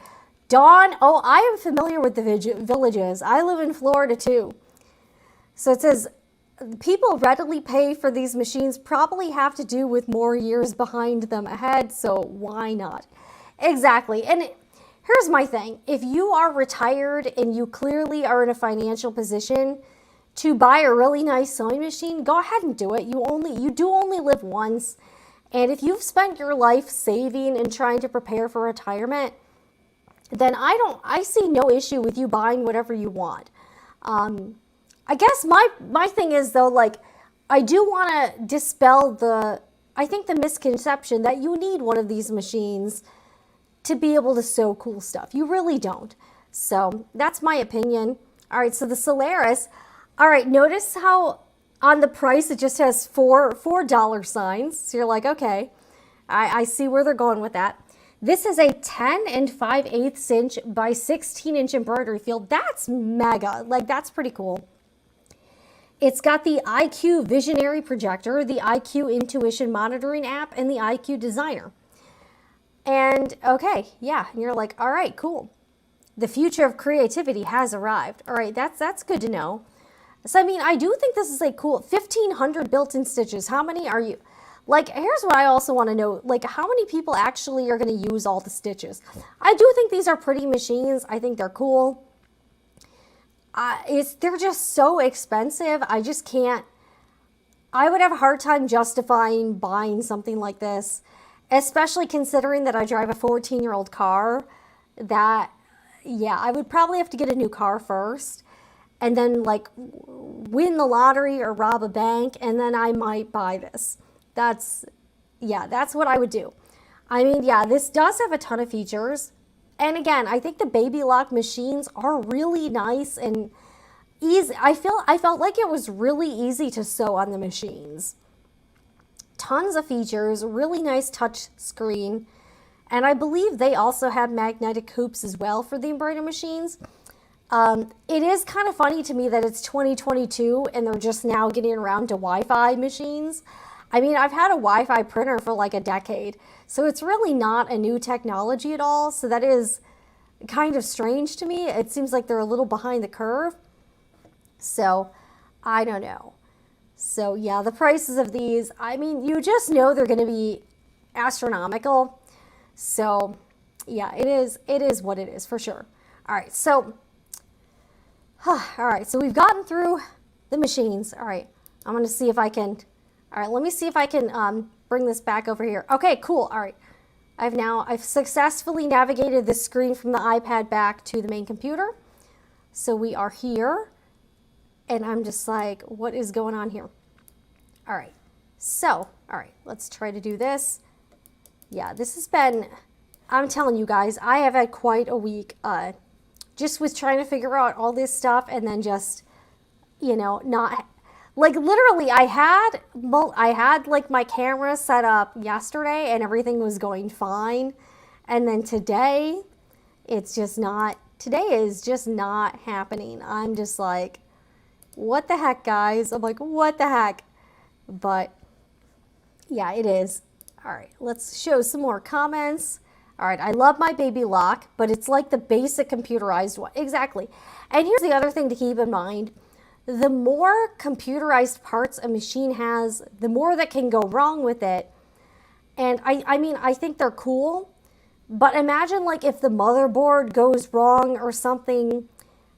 Dawn, oh, I am familiar with the villages. I live in Florida too. So it says, people readily pay for these machines probably have to do with more years behind them ahead, so why not? Exactly. And here's my thing. If you are retired and you clearly are in a financial position to buy a really nice sewing machine, go ahead and do it. You do only live once. And if you've spent your life saving and trying to prepare for retirement, then I see no issue with you buying whatever you want. I guess my thing is though, like, I do want to dispel I think the misconception that you need one of these machines to be able to sew cool stuff. You really don't. So that's my opinion. All right, so the Solaris. All right, notice how on the price it just has four dollar signs. So you're like, okay, I see where they're going with that. This is a 10 5/8 inch by 16 inch embroidery field. That's mega. Like, that's pretty cool. It's got the IQ Visionary projector, the IQ Intuition monitoring app, and the IQ Designer. And okay, yeah, and you're like, all right, cool. The future of creativity has arrived. All right, that's good to know. So, I mean, I do think this is a cool 1,500 built-in stitches. How many are you? Like, here's what I also want to know. Like, how many people actually are going to use all the stitches? I do think these are pretty machines. I think they're cool. They're just so expensive. I just can't. I would have a hard time justifying buying something like this, especially considering that I drive a 14-year-old car. Yeah, I would probably have to get a new car first and then like win the lottery or rob a bank, and then I might buy this. That's what I would do. I mean, yeah, this does have a ton of features. And again, I think the baby lock machines are really nice and easy. I felt like it was really easy to sew on the machines. Tons of features, really nice touch screen. And I believe they also have magnetic hoops as well for the embroidery machines. It is kind of funny to me that it's 2022 and they're just now getting around to Wi-Fi machines. I mean, I've had a Wi-Fi printer for like a decade, so it's really not a new technology at all. So that is kind of strange to me. It seems like they're a little behind the curve. So I don't know. So yeah, the prices of these, I mean, you just know they're going to be astronomical. So yeah, it is what it is for sure. All right, so we've gotten through the machines. All right, I'm going to see if I can. All right, let me see if I can bring this back over here. Okay, cool. All right, I've successfully navigated the screen from the iPad back to the main computer. So we are here, and I'm just like, what is going on here? All right, so, all right, let's try to do this. Yeah, this has been, I'm telling you guys, I have had quite a week just with trying to figure out all this stuff, and then just, you know, not, like literally I had like my camera set up yesterday and everything was going fine. And then today, today is just not happening. I'm just like, what the heck, guys? I'm like, what the heck? But yeah, it is. All right, let's show some more comments. All right, I love my baby lock, but it's like the basic computerized one. Exactly. And here's the other thing to keep in mind. The more computerized parts a machine has, the more that can go wrong with it. And I mean, I think they're cool, but imagine like if the motherboard goes wrong or something,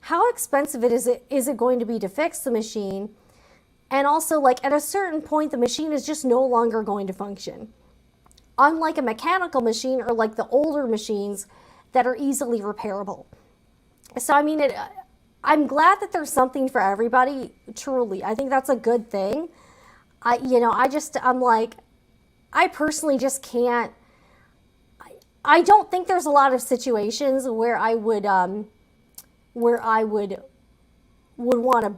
how expensive is it going to be to fix the machine? And also, like, at a certain point, the machine is just no longer going to function. Unlike a mechanical machine or like the older machines that are easily repairable. So, I mean, I'm glad that there's something for everybody, truly. I think that's a good thing. I'm like, I personally just can't, I don't think there's a lot of situations where I would want to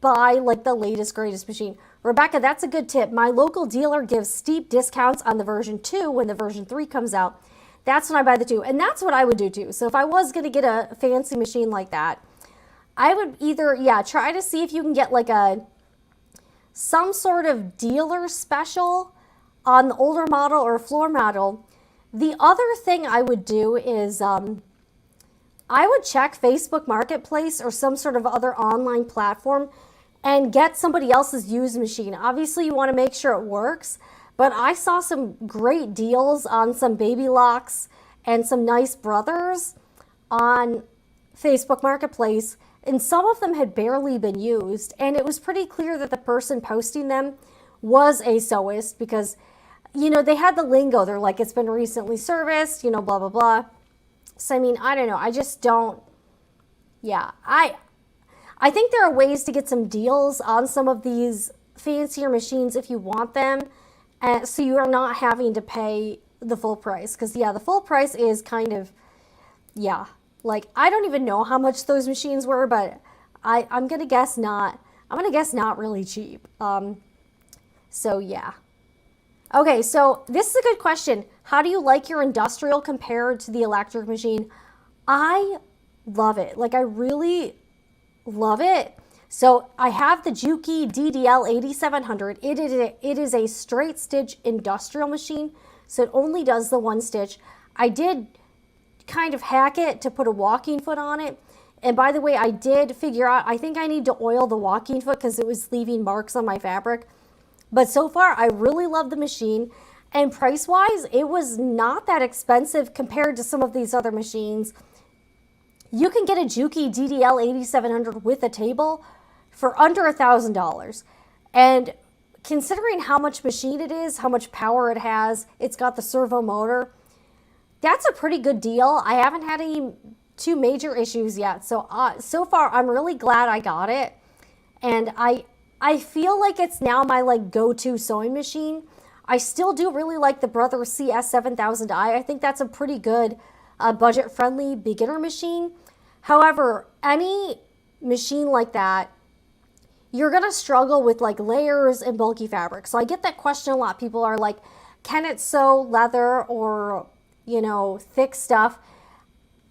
buy like the latest, greatest machine. Rebecca, that's a good tip. My local dealer gives steep discounts on the version 2 when the version 3 comes out. That's when I buy the 2. And that's what I would do too. So if I was going to get a fancy machine like that, I would either, try to see if you can get like some sort of dealer special on the older model or floor model. The other thing I would do is I would check Facebook Marketplace or some sort of other online platform and get somebody else's used machine. Obviously, you want to make sure it works, but I saw some great deals on some Baby Locks and some Nice Brothers on Facebook Marketplace, and some of them had barely been used, and it was pretty clear that the person posting them was a sewist because, they had the lingo. They're like, it's been recently serviced, blah, blah, blah. So, I mean, I don't know. I just don't, I think there are ways to get some deals on some of these fancier machines if you want them, so you are not having to pay the full price. Because, the full price is kind of, like, I don't even know how much those machines were, but I'm going to guess not. I'm going to guess not really cheap. So, yeah. Okay, so this is a good question. How do you like your industrial compared to the electric machine? I love it. Like, I really love it. So I have the Juki Ddl 8700. It is a straight stitch industrial machine, so it only does the one stitch. I did kind of hack it to put a walking foot on it. And by the way, I did figure out, I think I need to oil the walking foot because it was leaving marks on my fabric. But so far, I really love the machine. And price-wise, it was not that expensive compared to some of these other machines. You can get a Juki Ddl 8700 with a table for under $1,000. And considering how much machine it is, how much power it has, it's got the servo motor, that's a pretty good deal. I haven't had any two major issues yet. So so far, I'm really glad I got it. And I feel like it's now my like go-to sewing machine. I still do really like the Brother CS7000i. I think that's a pretty good budget-friendly beginner machine. However, any machine like that, you're going to struggle with like layers and bulky fabric. So I get that question a lot. People are like, can it sew leather or, thick stuff?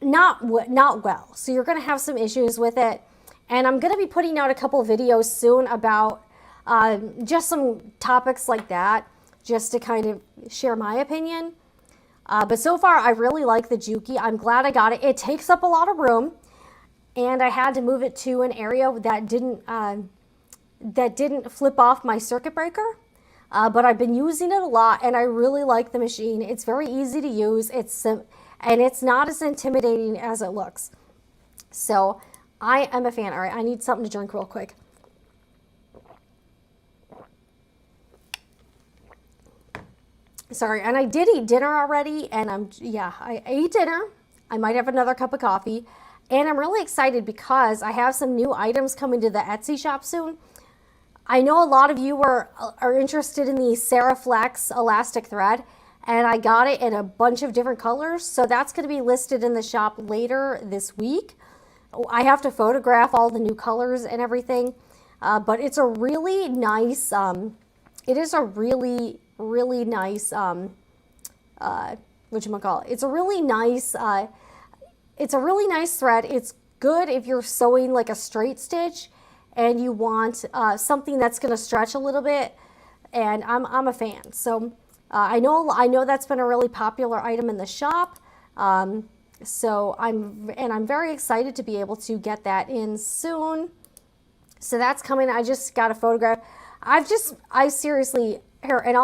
Not well. So you're going to have some issues with it. And I'm going to be putting out a couple of videos soon about just some topics like that, just to kind of share my opinion. But so far, I really like the Juki. I'm glad I got it. It takes up a lot of room, and I had to move it to an area that didn't flip off my circuit breaker. But I've been using it a lot, and I really like the machine. It's very easy to use. And it's not as intimidating as it looks. So I am a fan. All right, I need something to drink real quick. Sorry, and I did eat dinner already, and I ate dinner. I might have another cup of coffee, and I'm really excited because I have some new items coming to the Etsy shop soon. I know a lot of you are interested in the Seraflex elastic thread, and I got it in a bunch of different colors, so that's going to be listed in the shop later this week. I have to photograph all the new colors and everything, but it's a really nice, it is a really nice, whatchamacallit, it's a really nice thread. It's good if you're sewing like a straight stitch and you want something that's going to stretch a little bit, and I'm a fan. So I know that's been a really popular item in the shop. So I'm very excited to be able to get that in soon. So that's coming. I just got a photograph. I seriously, here, and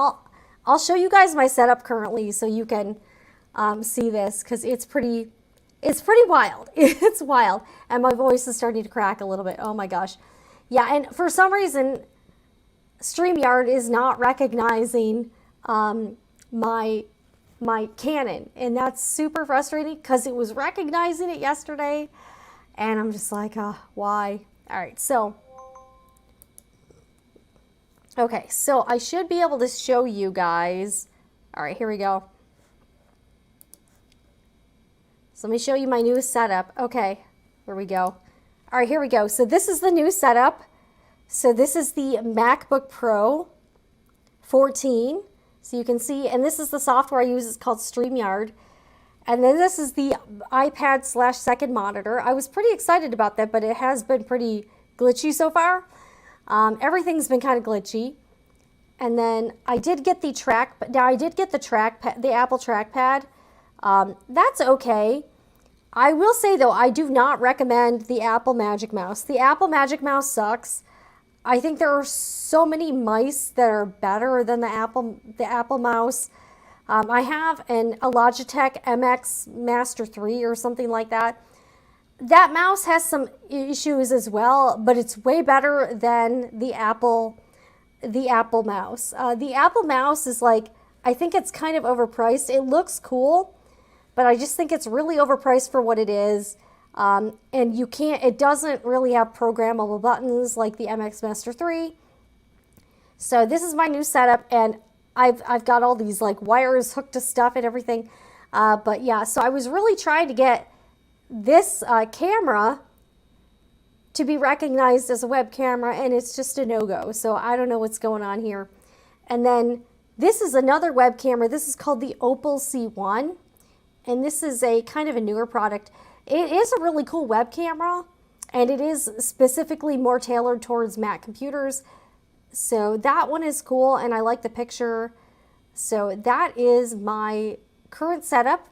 I'll show you guys my setup currently so you can see this, because it's pretty wild. It's wild. And my voice is starting to crack a little bit. Oh my gosh. Yeah, and for some reason, StreamYard is not recognizing my Canon, and that's super frustrating because it was recognizing it yesterday, and I'm just like, why? All right, so okay, so I should be able to show you guys. All right, here we go. So let me show you my new setup. Okay, here we go. All right, here we go. So this is the new setup. So this is the MacBook Pro 14. So you can see, and this is the software I use. It's called StreamYard. And then this is the iPad/second monitor. I was pretty excited about that, but it has been pretty glitchy so far. Everything's been kind of glitchy. And then I did get the the Apple trackpad. That's okay. I will say though, I do not recommend the Apple Magic Mouse. The Apple Magic Mouse sucks. I think there are so many mice that are better than the Apple mouse. I have a Logitech MX Master 3 or something like that. That mouse has some issues as well, but it's way better than the Apple mouse. The Apple mouse is like, I think it's kind of overpriced. It looks cool, but I just think it's really overpriced for what it is. And it doesn't really have programmable buttons like the MX Master 3. So this is my new setup, and I've got all these like wires hooked to stuff and everything. But yeah, so I was really trying to get this camera to be recognized as a web camera, and it's just a no-go. So I don't know what's going on here. And then this is another web camera. This is called the Opal C1, and this is a kind of a newer product. It is a really cool web camera, and it is specifically more tailored towards Mac computers. So that one is cool, and I like the picture. So that is my current setup,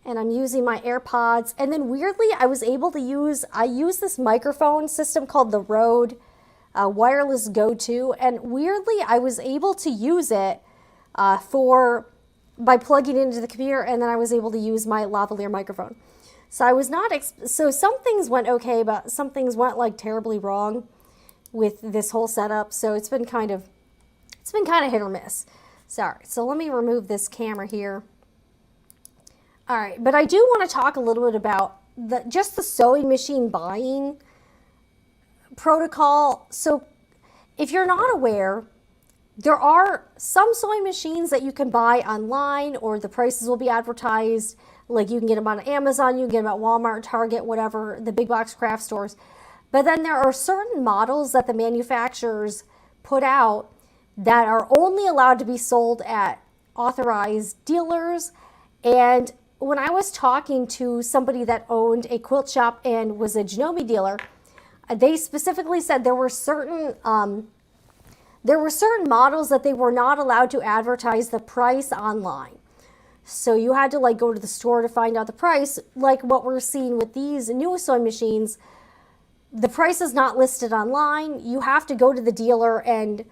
and I'm using my AirPods. And then weirdly, I use this microphone system called the Rode Wireless Go 2, and weirdly, I was able to use it by plugging it into the computer, and then I was able to use my lavalier microphone. So I was not, so some things went okay, but some things went like terribly wrong with this whole setup. So it's been kind of hit or miss. Sorry. So let me remove this camera here. All right, but I do want to talk a little bit about just the sewing machine buying protocol. So if you're not aware, there are some sewing machines that you can buy online, or the prices will be advertised. Like you can get them on Amazon, you can get them at Walmart, Target, whatever, the big box craft stores. But then there are certain models that the manufacturers put out that are only allowed to be sold at authorized dealers. And when I was talking to somebody that owned a quilt shop and was a Janome dealer, they specifically said there were certain models that they were not allowed to advertise the price online. So you had to like go to the store to find out the price. Like what we're seeing with these new sewing machines, the price is not listed online. You have to go to the dealer, and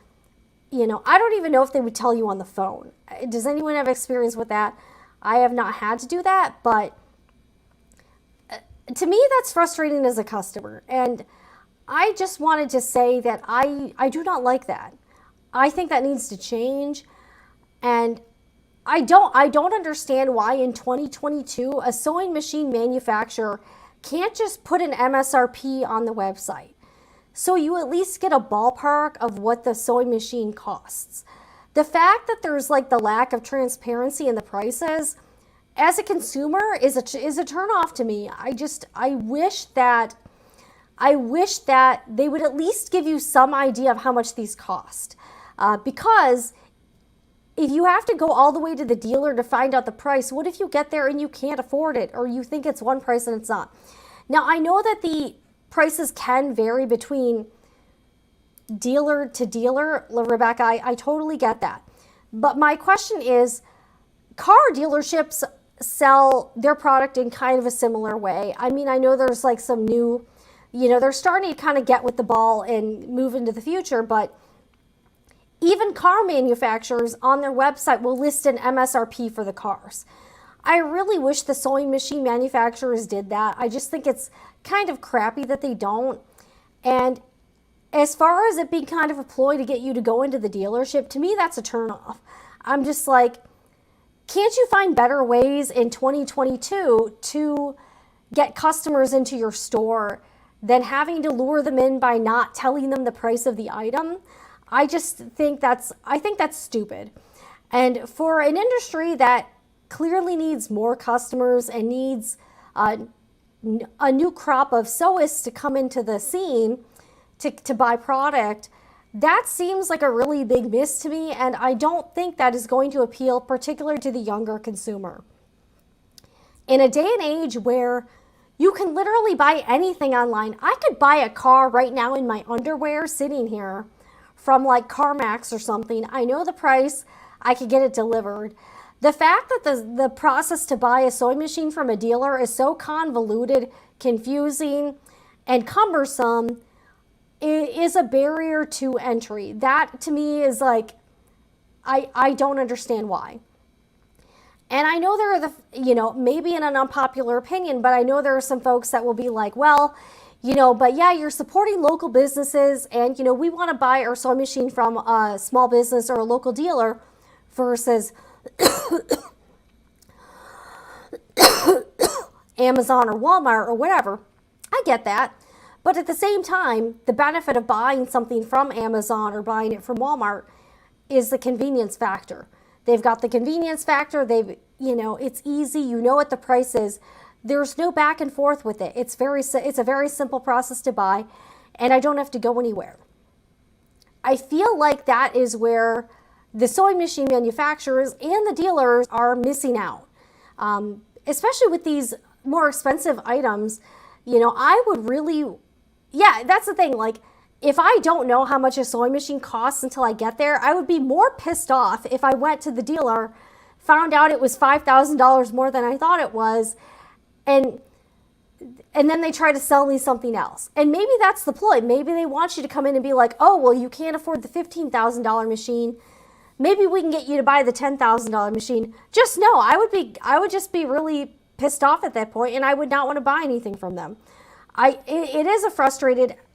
I don't even know if they would tell you on the phone. Does anyone have experience with that? I have not had to do that, but to me that's frustrating as a customer. And I just wanted to say that I do not like that. I think that needs to change. And I don't understand why in 2022 a sewing machine manufacturer can't just put an MSRP on the website, so you at least get a ballpark of what the sewing machine costs. The fact that there's like the lack of transparency in the prices, as a consumer, is a turnoff to me. I wish that they would at least give you some idea of how much these cost, because if you have to go all the way to the dealer to find out the price, what if you get there and you can't afford it, or you think it's one price and it's not? Now, I know that the prices can vary between dealer to dealer, Rebecca, I totally get that. But my question is, car dealerships sell their product in kind of a similar way. I mean, I know there's like some new, they're starting to kind of get with the ball and move into the future, but Even car manufacturers on their website will list an MSRP for the cars. I really wish the sewing machine manufacturers did that. I just think it's kind of crappy that they don't. And as far as it being kind of a ploy to get you to go into the dealership, to me that's a turnoff. I'm just like, can't you find better ways in 2022 to get customers into your store than having to lure them in by not telling them the price of the item? I think that's stupid. And for an industry that clearly needs more customers and needs a new crop of sewists to come into the scene to buy product, that seems like a really big miss to me, and I don't think that is going to appeal particularly to the younger consumer. In a day and age where you can literally buy anything online, I could buy a car right now in my underwear sitting here from like CarMax or something. I know the price, I could get it delivered. The fact that the process to buy a sewing machine from a dealer is so convoluted, confusing, and cumbersome is a barrier to entry. That to me is like, I don't understand why. And I know there are maybe in an unpopular opinion, but I know there are some folks that will be like, well, but yeah, you're supporting local businesses and, we want to buy our sewing machine from a small business or a local dealer versus Amazon or Walmart or whatever. I get that. But at the same time, the benefit of buying something from Amazon or buying it from Walmart is the convenience factor. They've got the convenience factor. It's easy. You know what the price is. There's no back and forth with it. It's a very simple process to buy, and I don't have to go anywhere. I feel like that is where the sewing machine manufacturers and the dealers are missing out, especially with these more expensive items. I would really, that's the thing. Like, if I don't know how much a sewing machine costs until I get there, I would be more pissed off if I went to the dealer, found out it was $5,000 more than I thought it was, and then they try to sell me something else. And maybe that's the ploy. Maybe they want you to come in and be like, oh, well, you can't afford the $15,000 machine. Maybe we can get you to buy the $10,000 machine. Just know, I would just be really pissed off at that point, and I would not want to buy anything from them. It is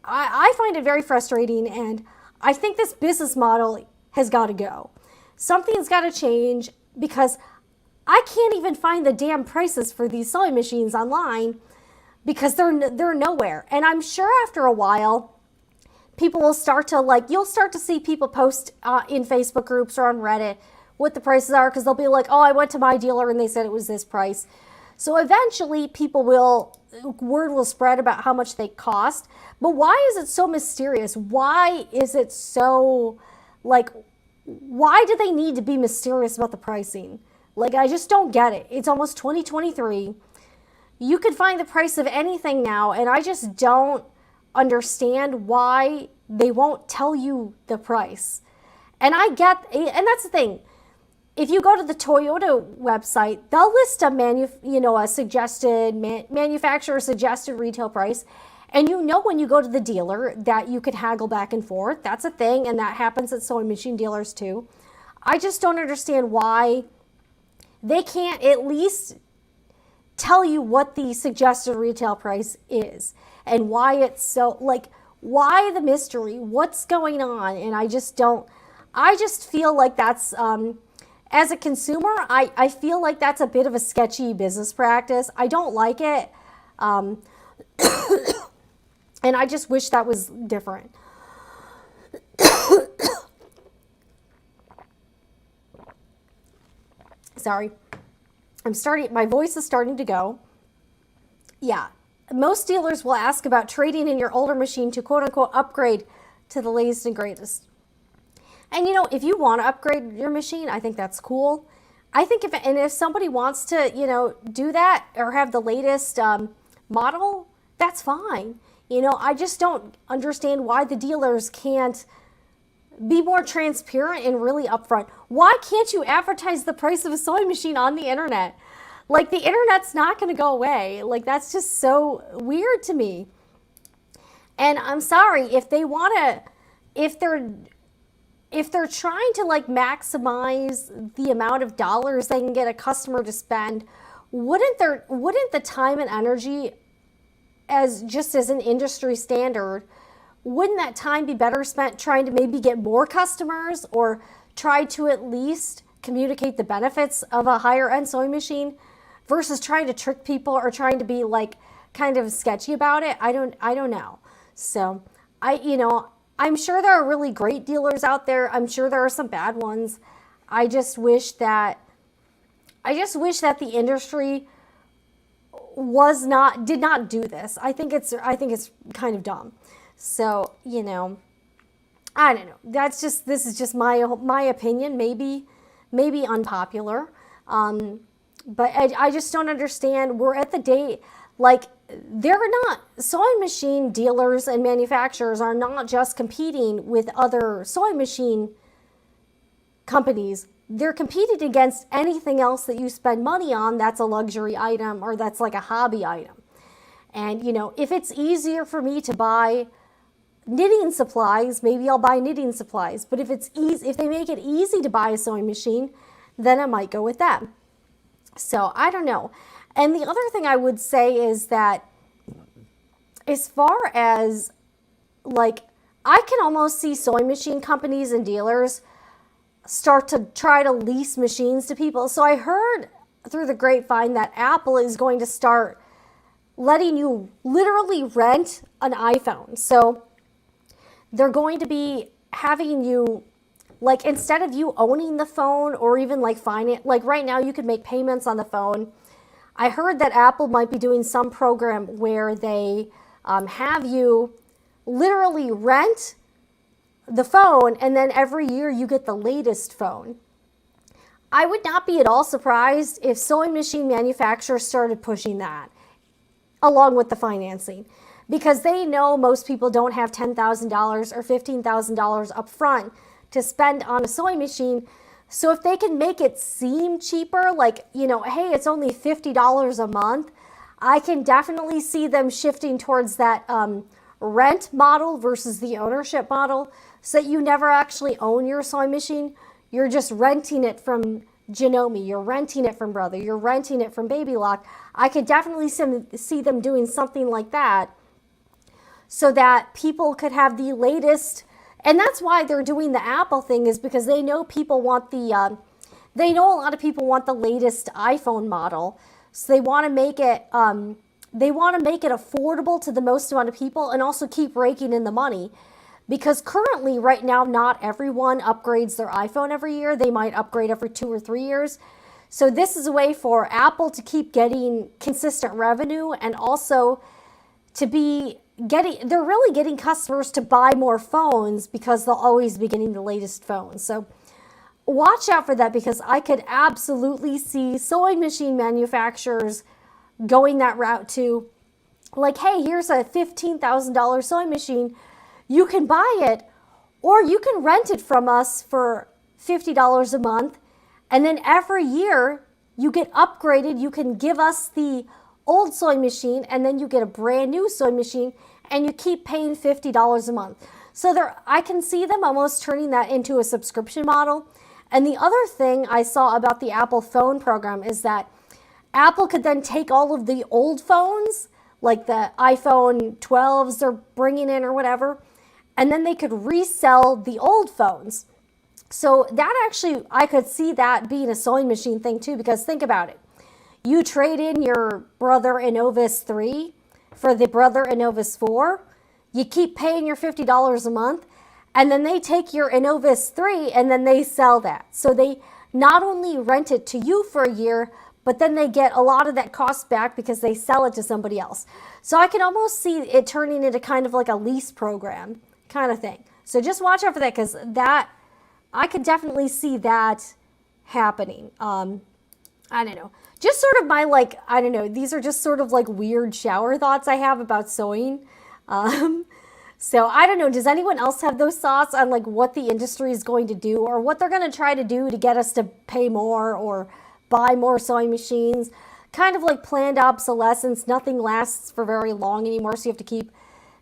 I find it very frustrating, and I think this business model has got to go. Something's got to change, because I can't even find the damn prices for these sewing machines online because they're nowhere. And I'm sure after a while, people will start to you'll start to see people post in Facebook groups or on Reddit what the prices are, because they'll be like, oh, I went to my dealer and they said it was this price. So eventually word will spread about how much they cost. But why is it so mysterious? Why is it so, why do they need to be mysterious about the pricing? I just don't get it. It's almost 2023. You could find the price of anything now, and I just don't understand why they won't tell you the price. And and that's the thing. If you go to the Toyota website, they'll list a manufacturer suggested retail price. And when you go to the dealer that you could haggle back and forth. That's a thing, and that happens at sewing machine dealers too. I just don't understand why they can't at least tell you what the suggested retail price is and why it's so, why the mystery, what's going on. And I just feel like that's, as a consumer, I feel like that's a bit of a sketchy business practice. I don't like it. And I just wish that was different. Sorry. My voice is starting to go. Yeah. Most dealers will ask about trading in your older machine to quote unquote upgrade to the latest and greatest. And if you want to upgrade your machine, I think that's cool. I think if somebody wants to, do that or have the latest model, that's fine. I just don't understand why the dealers can't be more transparent and really upfront. Why can't you advertise the price of a sewing machine on the internet? The internet's not going to go away. That's just so weird to me. And I'm sorry, if if they're trying to like maximize the amount of dollars they can get a customer to spend, wouldn't the time and energy as just as an industry standard, wouldn't that time be better spent trying to maybe get more customers or try to at least communicate the benefits of a higher end sewing machine versus trying to trick people or trying to be like kind of sketchy about it? I don't know. So I'm sure there are really great dealers out there. I'm sure there are some bad ones. I just wish that the industry did not do this. I think it's kind of dumb. So, I don't know. This is just my opinion, maybe unpopular. But I just don't understand. We're at the day, like, sewing machine dealers and manufacturers are not just competing with other sewing machine companies. They're competing against anything else that you spend money on that's a luxury item or that's like a hobby item. And, if it's easier for me to buy knitting supplies, maybe I'll buy knitting supplies. But if they make it easy to buy a sewing machine, then I might go with that. So I don't know. And the other thing I would say is that as far as like, I can almost see sewing machine companies and dealers start to try to lease machines to people. So I heard through the grapevine that Apple is going to start letting you literally rent an iPhone. So they're going to be having you, like, instead of you owning the phone or even like finance, like right now you could make payments on the phone. I heard that Apple might be doing some program where they have you literally rent the phone and then every year you get the latest phone. I would not be at all surprised if sewing machine manufacturers started pushing that along with the financing, because they know most people don't have $10,000 or $15,000 up front to spend on a sewing machine. So if they can make it seem cheaper, like, hey, it's only $50 a month, I can definitely see them shifting towards that rent model versus the ownership model, so that you never actually own your sewing machine. You're just renting it from Janome, you're renting it from Brother, you're renting it from Baby Lock. I could definitely see them doing something like that so that people could have the latest. And that's why they're doing the Apple thing, is because they know people want a lot of people want the latest iPhone model. So they want to make it affordable to the most amount of people and also keep raking in the money. Because currently, right now, not everyone upgrades their iPhone every year. They might upgrade every 2 or 3 years. So this is a way for Apple to keep getting consistent revenue and also to be they're really getting customers to buy more phones because they'll always be getting the latest phones. So watch out for that, because I could absolutely see sewing machine manufacturers going that route too. Like, hey, here's a $15,000 sewing machine. You can buy it, or you can rent it from us for $50 a month. And then every year you get upgraded. You can give us the old sewing machine and then you get a brand new sewing machine and you keep paying $50 a month. So I can see them almost turning that into a subscription model. And the other thing I saw about the Apple phone program is that Apple could then take all of the old phones, like the iPhone 12s they're bringing in or whatever, and then they could resell the old phones. So that actually, I could see that being a sewing machine thing too, because think about it. You trade in your Brother Innovis 3 for the Brother Innovis 4. You keep paying your $50 a month, and then they take your Innovis 3 and then they sell that. So they not only rent it to you for a year, but then they get a lot of that cost back because they sell it to somebody else. So I can almost see it turning into kind of like a lease program kind of thing. So just watch out for that, because I could definitely see that happening. I don't know. Just sort of my, like, I don't know. These are just sort of like weird shower thoughts I have about sewing. So I don't know. Does anyone else have those thoughts on like what the industry is going to do, or what they're going to try to do to get us to pay more or buy more sewing machines? Kind of like planned obsolescence. Nothing lasts for very long anymore, so you have to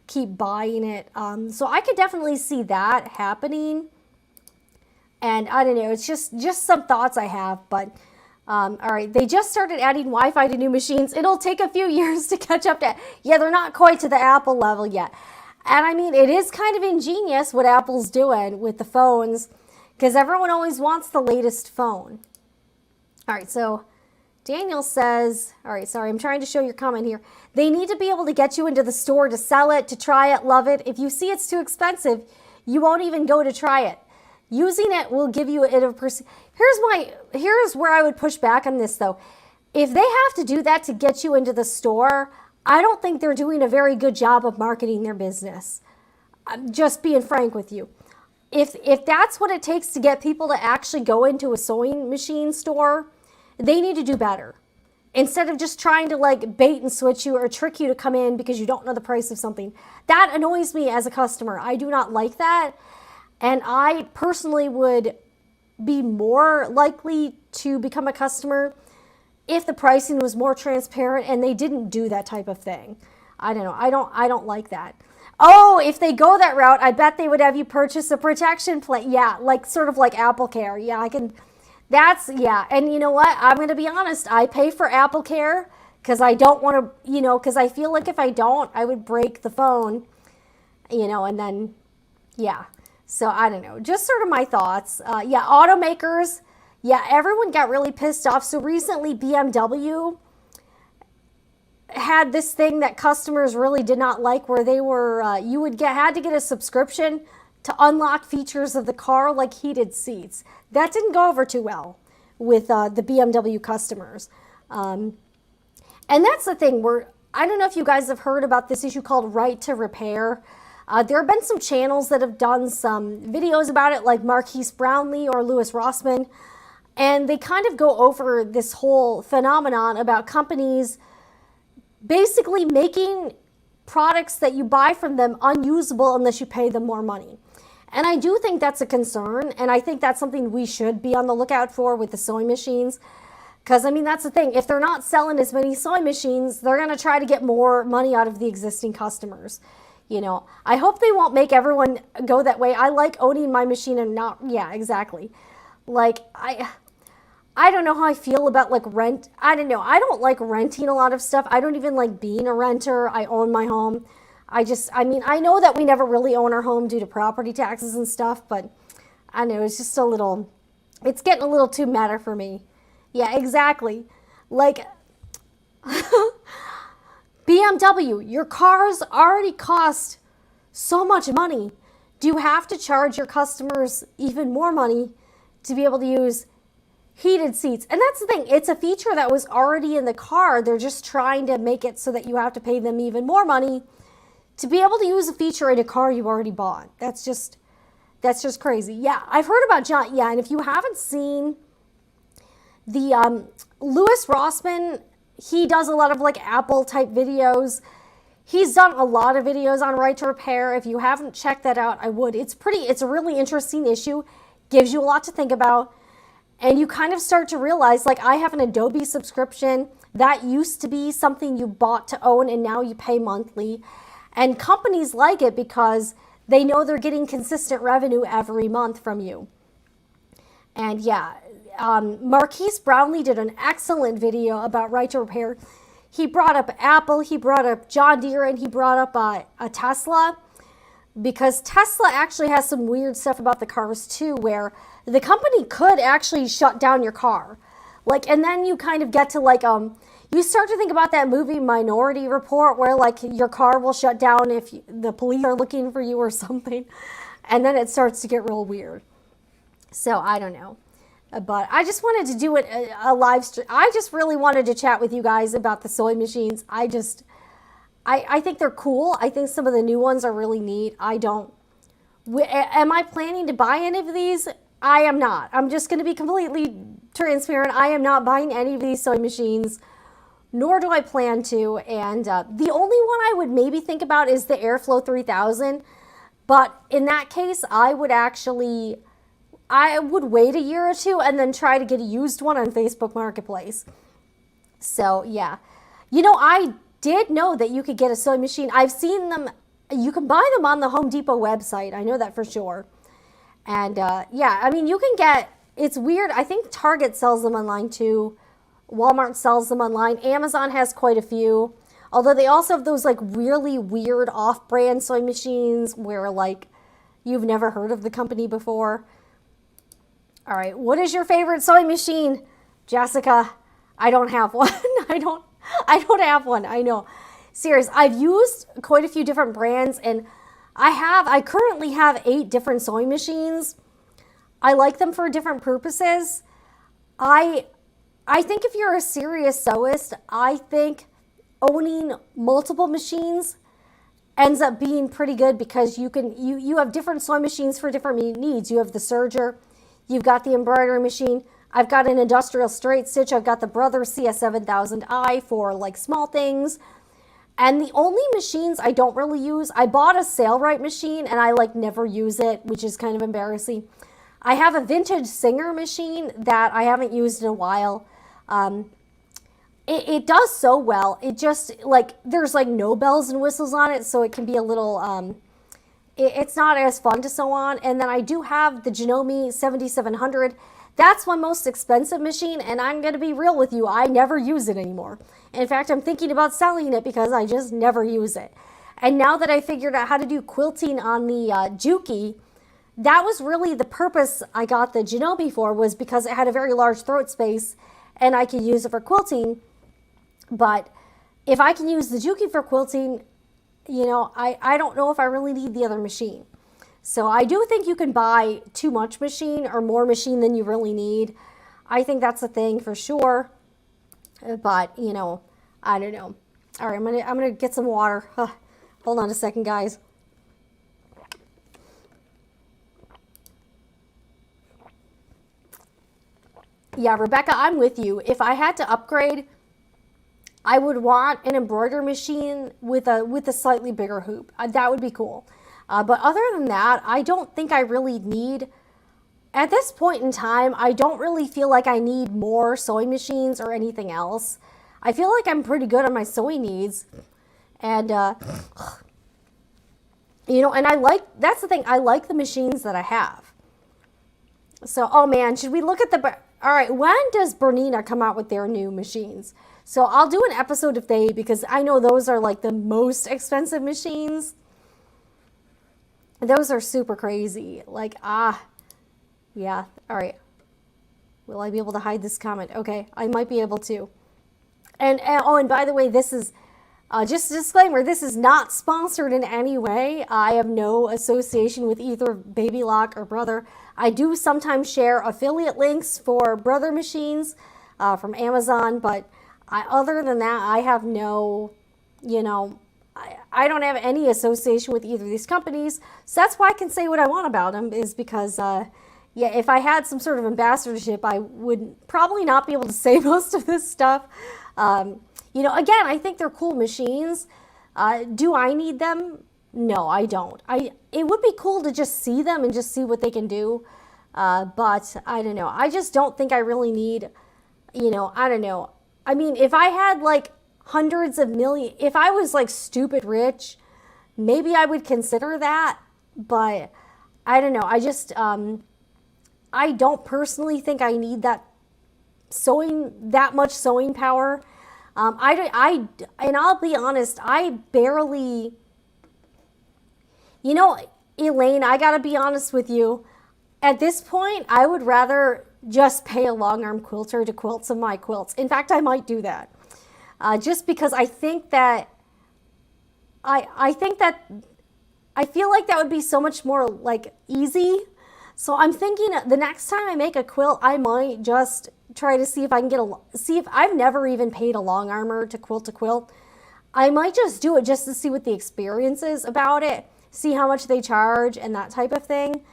keep buying it. So I could definitely see that happening. And I don't know, it's just some thoughts I have, but all right, they just started adding Wi-Fi to new machines. It'll take a few years to catch up to, yeah, they're not quite to the Apple level yet. And I mean, it is kind of ingenious what Apple's doing with the phones, because everyone always wants the latest phone. All right, so Daniel says, all right, sorry, I'm trying to show your comment here. They need to be able to get you into the store to sell it, to try it, love it. If you see it's too expensive, you won't even go to try it. Using it will give you here's where I would push back on this though. If they have to do that to get you into the store, I don't think they're doing a very good job of marketing their business. I'm just being frank with you. If that's what it takes to get people to actually go into a sewing machine store, they need to do better. Instead of just trying to like bait and switch you or trick you to come in because you don't know the price of something. That annoys me as a customer. I do not like that. And I personally would be more likely to become a customer if the pricing was more transparent and they didn't do that type of thing. I don't know. I don't like that. Oh, if they go that route, I bet they would have you purchase a protection plan. Yeah, like sort of like Apple Care. Yeah, I can. Yeah. And you know what? I'm going to be honest. I pay for Apple Care because I don't want to, because I feel like if I don't, I would break the phone, and then, yeah. So I don't know, just sort of my thoughts. Yeah, automakers, yeah, everyone got really pissed off. So recently BMW had this thing that customers really did not like where they were, had to get a subscription to unlock features of the car like heated seats. That didn't go over too well with the BMW customers. And that's the thing where, I don't know if you guys have heard about this issue called right to repair. There have been some channels that have done some videos about it, like Marquise Brownlee or Louis Rossman, and they kind of go over this whole phenomenon about companies basically making products that you buy from them unusable unless you pay them more money. And I do think that's a concern, and I think that's something we should be on the lookout for with the sewing machines. Because, I mean, that's the thing. If they're not selling as many sewing machines, they're going to try to get more money out of the existing customers. I hope they won't make everyone go that way. I like owning my machine and not, yeah, exactly. Like, I don't know how I feel about like rent. I don't know. I don't like renting a lot of stuff. I don't even like being a renter. I own my home. I know that we never really own our home due to property taxes and stuff, but I know it's just it's getting a little too meta for me. Yeah, exactly. Like, BMW, your cars already cost so much money. Do you have to charge your customers even more money to be able to use heated seats? And that's the thing. It's a feature that was already in the car. They're just trying to make it so that you have to pay them even more money to be able to use a feature in a car you already bought. That's just crazy. Yeah, I've heard about John. Yeah, and if you haven't seen the Louis Rossman, he does a lot of like Apple type videos. He's done a lot of videos on right to repair. If you haven't checked that out, I would. It's a really interesting issue. Gives you a lot to think about. And you kind of start to realize, like, I have an Adobe subscription. That used to be something you bought to own, and now you pay monthly. And companies like it because they know they're getting consistent revenue every month from you. And yeah, Marquise Brownlee did an excellent video about right to repair. He brought up Apple, he brought up John Deere, and he brought up a Tesla, because Tesla actually has some weird stuff about the cars too, where the company could actually shut down your car. Like, and then you kind of get to like, you start to think about that movie Minority Report, where like your car will shut down if the police are looking for you or something. And then it starts to get real weird. So I don't know. But I just wanted to do a live stream. I just really wanted to chat with you guys about the sewing machines. I think they're cool. I think some of the new ones are really neat. Am I planning to buy any of these? I am not. I'm just going to be completely transparent. I am not buying any of these sewing machines, nor do I plan to. And the only one I would maybe think about is the Airflow 3000. But in that case, I would wait a year or two and then try to get a used one on Facebook Marketplace. So yeah, I did know that you could get a sewing machine. I've seen them. You can buy them on the Home Depot website. I know that for sure. And yeah, I mean, you can get, it's weird. I think Target sells them online too. Walmart sells them online. Amazon has quite a few. Although they also have those like really weird off-brand sewing machines where like you've never heard of the company before. All right, what is your favorite sewing machine, Jessica? I don't have one. I don't have one. I know. Serious. I've used quite a few different brands, and I currently have 8 different sewing machines. I like them for different purposes. I think if you're a serious sewist, I think owning multiple machines ends up being pretty good because you have different sewing machines for different needs. You have the Serger, you've got the embroidery machine. I've got an industrial straight stitch. I've got the Brother CS7000i for like small things. And the only machines I don't really use, I bought a Sailrite machine and I like never use it, which is kind of embarrassing. I have a vintage Singer machine that I haven't used in a while. It does so well. It just like, there's like no bells and whistles on it, so it can be a little, it's not as fun to sew on. And then I do have the Janome 7700. That's my most expensive machine, and I'm going to be real with you, I never use it anymore. In fact, I'm thinking about selling it because I just never use it. And now that I figured out how to do quilting on the Juki, that was really the purpose I got the Janome for, was because it had a very large throat space and I could use it for quilting. But if I can use the Juki for quilting, you know, I don't know if I really need the other machine. So I do think you can buy too much machine or more machine than you really need. I think that's a thing for sure. But, you know, I don't know. All right, I'm gonna get some water. Hold on a second, guys. Yeah, Rebecca, I'm with you. If I had to upgrade, I would want an embroidery machine with a slightly bigger hoop. That would be cool. But other than that, I don't think I really need, at this point in time, I don't really feel like I need more sewing machines or anything else. I feel like I'm pretty good on my sewing needs. And, you know, and that's the thing, I like the machines that I have. So, oh man, should we look at all right, when does Bernina come out with their new machines? So I'll do an episode if because I know those are like the most expensive machines. Those are super crazy. Like, yeah, all right. Will I be able to hide this comment? Okay, I might be able to. And by the way, this is just a disclaimer, this is not sponsored in any way. I have no association with either Baby Lock or Brother. I do sometimes share affiliate links for Brother machines from Amazon, but other than that, I have no, you know, I don't have any association with either of these companies. So that's why I can say what I want about them, is because, yeah, if I had some sort of ambassadorship, I would probably not be able to say most of this stuff. You know, again, I think they're cool machines. Do I need them? No, I don't. It would be cool to just see them and just see what they can do. But I don't know. I just don't think I really need, you know, I don't know. I mean, if I had like hundreds of millions, if I was like stupid rich, maybe I would consider that. But I don't know. I just, I don't personally think I need that much sewing power. And I'll be honest, I barely, you know, Elaine, I gotta be honest with you. At this point, I would rather just pay a long arm quilter to quilt some of my quilts. In fact, I might do that. Just because I think that, I feel like that would be so much more like easy. So I'm thinking the next time I make a quilt, I might just try to see if I can see if I've never even paid a long armer to quilt. I might just do it just to see what the experience is about it, see how much they charge and that type of thing.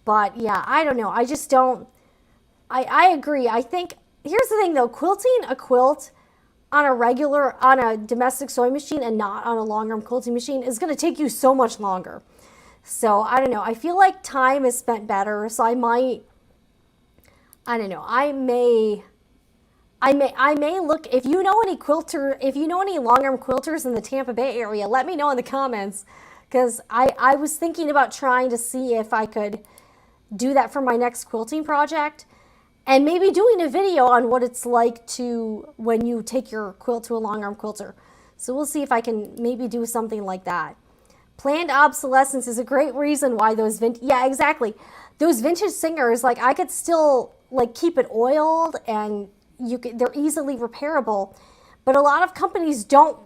But yeah, I don't know. I just don't, I agree. I think, here's the thing though, quilting a quilt on a domestic sewing machine and not on a long arm quilting machine is going to take you so much longer. So I don't know. I feel like time is spent better. So I might, I don't know. I may look, if you know any long arm quilters in the Tampa Bay area, let me know in the comments. Because I was thinking about trying to see if I could, do that for my next quilting project, and maybe doing a video on what it's like to when you take your quilt to a long arm quilter. So we'll see if I can maybe do something like that. Planned obsolescence is a great reason why those yeah, exactly. Those vintage singers, like I could still like keep it oiled and they're easily repairable. But a lot of companies don't,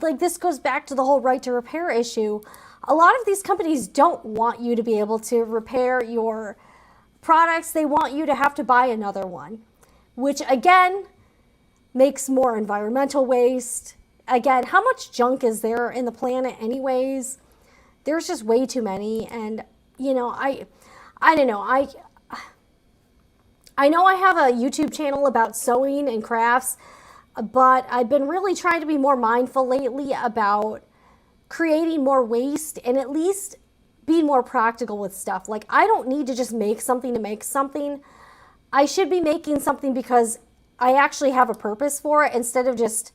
like this goes back to the whole right to repair issue. A lot of these companies don't want you to be able to repair your products. They want you to have to buy another one, which again makes more environmental waste. Again, how much junk is there in the planet anyways? There's just way too many. And you know, I don't know. I know I have a YouTube channel about sewing and crafts, but I've been really trying to be more mindful lately about creating more waste and at least be more practical with stuff. Like I don't need to just make something to make something. I should be making something because I actually have a purpose for it instead of just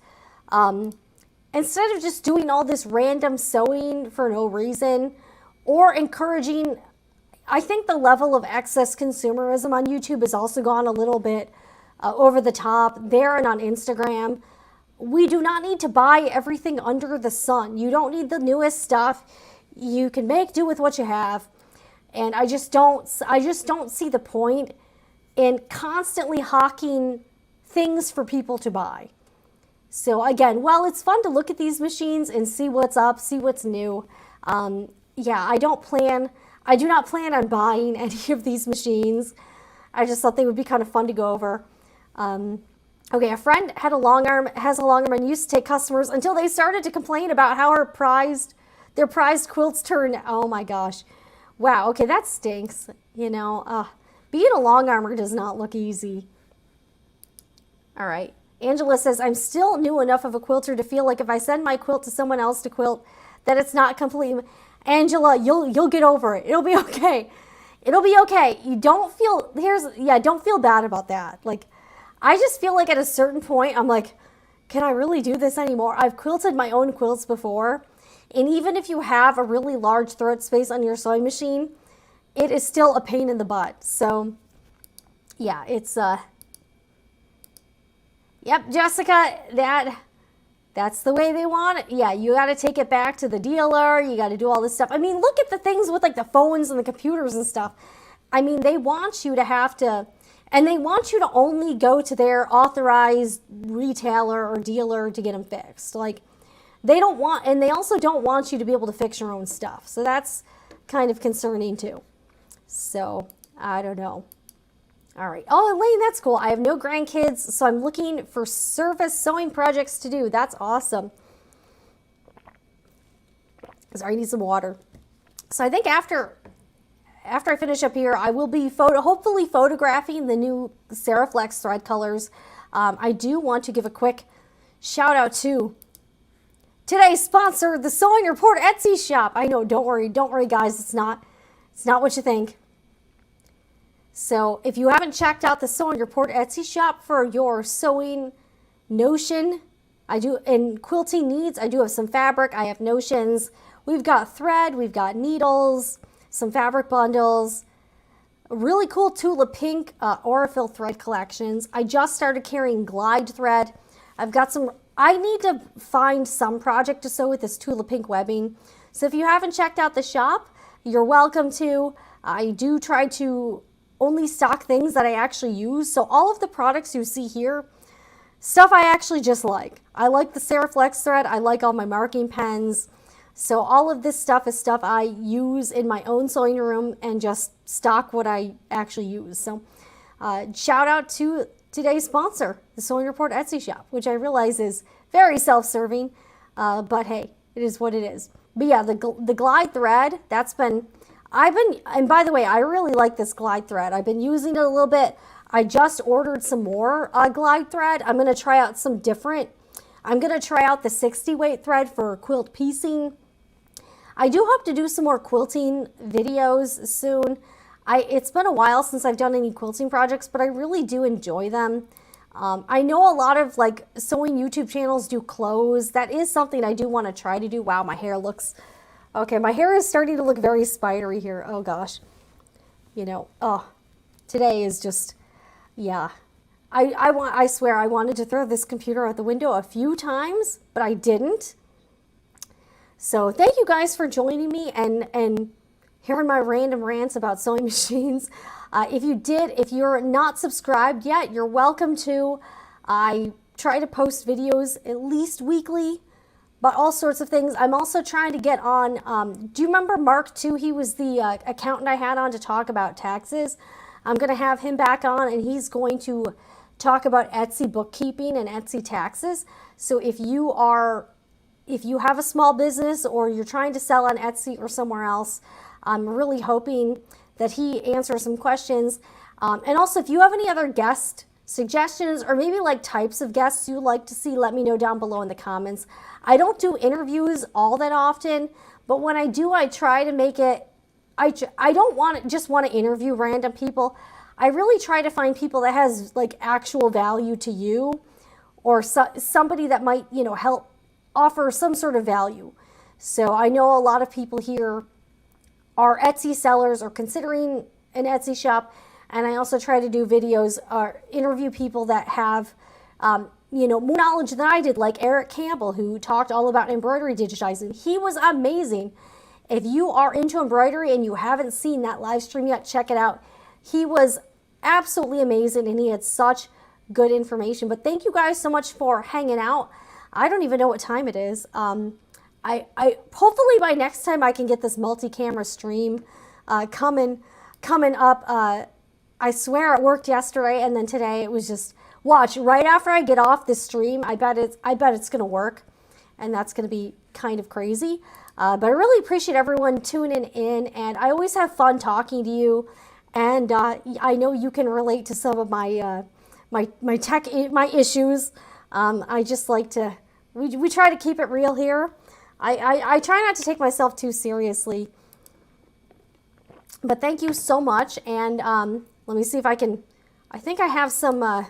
doing all this random sewing for no reason or encouraging. I think the level of excess consumerism on YouTube has also gone a little bit over the top there and on Instagram. We do not need to buy everything under the sun. You don't need the newest stuff. You can make do with what you have. And I just don't see the point in constantly hawking things for people to buy. So again, while it's fun to look at these machines and see what's up, see what's new, yeah, I do not plan on buying any of these machines. I just thought they would be kind of fun to go over. Okay, a friend has a long arm and used to take customers until they started to complain about how their prized quilts turned. Oh my gosh. Wow, okay, that stinks. You know, being a long armer does not look easy. All right. Angela says, I'm still new enough of a quilter to feel like if I send my quilt to someone else to quilt, that it's not complete. Angela, you'll get over it. It'll be okay. It'll be okay. You don't feel, don't feel bad about that. Like, I just feel like at a certain point, I'm like, can I really do this anymore? I've quilted my own quilts before. And even if you have a really large thread space on your sewing machine, it is still a pain in the butt. So, yeah, it's, yep, Jessica, that's the way they want it. Yeah, you got to take it back to the dealer. You got to do all this stuff. I mean, look at the things with like the phones and the computers and stuff. I mean, they want you to have to, and they want you to only go to their authorized retailer or dealer to get them fixed. Like, they don't want, and they also don't want you to be able to fix your own stuff. So that's kind of concerning too. So, I don't know. All right. Oh, Elaine, that's cool. I have no grandkids, so I'm looking for service sewing projects to do. That's awesome. Sorry, I need some water. So I think after I finish up here, I will be hopefully photographing the new Seriflex thread colors. I do want to give a quick shout out to today's sponsor, the Sewing Report Etsy shop. I know, don't worry, guys. It's not what you think. So if you haven't checked out the Sewing Report Etsy shop for your sewing notion, and quilting needs, I do have some fabric, I have notions. We've got thread, we've got needles, some fabric bundles, a really cool tulip pink Aurifil thread collections. I just started carrying glide thread. I need to find some project to sew with this tulip pink webbing. So if you haven't checked out the shop, you're welcome to. I do try to only stock things that I actually use. So all of the products you see here, stuff I actually just like. I like the Seriflex thread. I like all my marking pens. So all of this stuff is stuff I use in my own sewing room and just stock what I actually use. So shout out to today's sponsor, the Sewing Report Etsy shop, which I realize is very self-serving, but hey, it is what it is. But yeah, the glide thread, and by the way, I really like this glide thread. I've been using it a little bit. I just ordered some more glide thread. I'm going to try out I'm going to try out the 60 weight thread for quilt piecing. I do hope to do some more quilting videos soon. It's been a while since I've done any quilting projects, but I really do enjoy them. I know a lot of like sewing YouTube channels do clothes. That is something I do want to try to do. Wow, my hair is starting to look very spidery here. Oh gosh. you know, oh, today is just, yeah. I swear I wanted to throw this computer out the window a few times, but I didn't. So thank you guys for joining me and hearing my random rants about sewing machines. If you're not subscribed yet, you're welcome to. I try to post videos at least weekly, but all sorts of things. I'm also trying to get on, do you remember Mark II? He was the accountant I had on to talk about taxes. I'm going to have him back on, and he's going to talk about Etsy bookkeeping and Etsy taxes. So if you have a small business or you're trying to sell on Etsy or somewhere else, I'm really hoping that he answers some questions. And also, if you have any other guest suggestions or maybe like types of guests you'd like to see, let me know down below in the comments. I don't do interviews all that often, but when I do, I try to make it, I don't just want to interview random people. I really try to find people that has like actual value to you, or somebody that might, you know, help offer some sort of value. So I know a lot of people here are Etsy sellers or considering an Etsy shop, and I also try to do videos or interview people that have, you know, more knowledge than I did, like Eric Campbell, who talked all about embroidery digitizing. He was amazing. If you are into embroidery and you haven't seen that live stream yet, check it out. He was absolutely amazing, and he had such good information. But thank you guys so much for hanging out. I don't even know what time it is. I hopefully by next time I can get this multi-camera stream coming up. I swear it worked yesterday, and then today it was just, watch, right after I get off this stream, I bet it's gonna work, and that's gonna be kind of crazy. But I really appreciate everyone tuning in, and I always have fun talking to you. And I know you can relate to some of my my issues. I just like to, we try to keep it real here. I try not to take myself too seriously. But thank you so much. And let me see if I can, I think I have some, all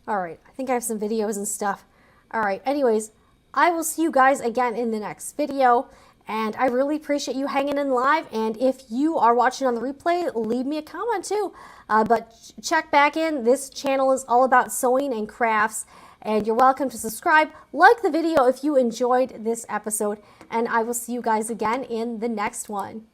right, I think I have some videos and stuff. All right, anyways, I will see you guys again in the next video. And I really appreciate you hanging in live. And if you are watching on the replay, leave me a comment too. But check back in. This channel is all about sewing and crafts. And you're welcome to subscribe, like the video if you enjoyed this episode. And I will see you guys again in the next one.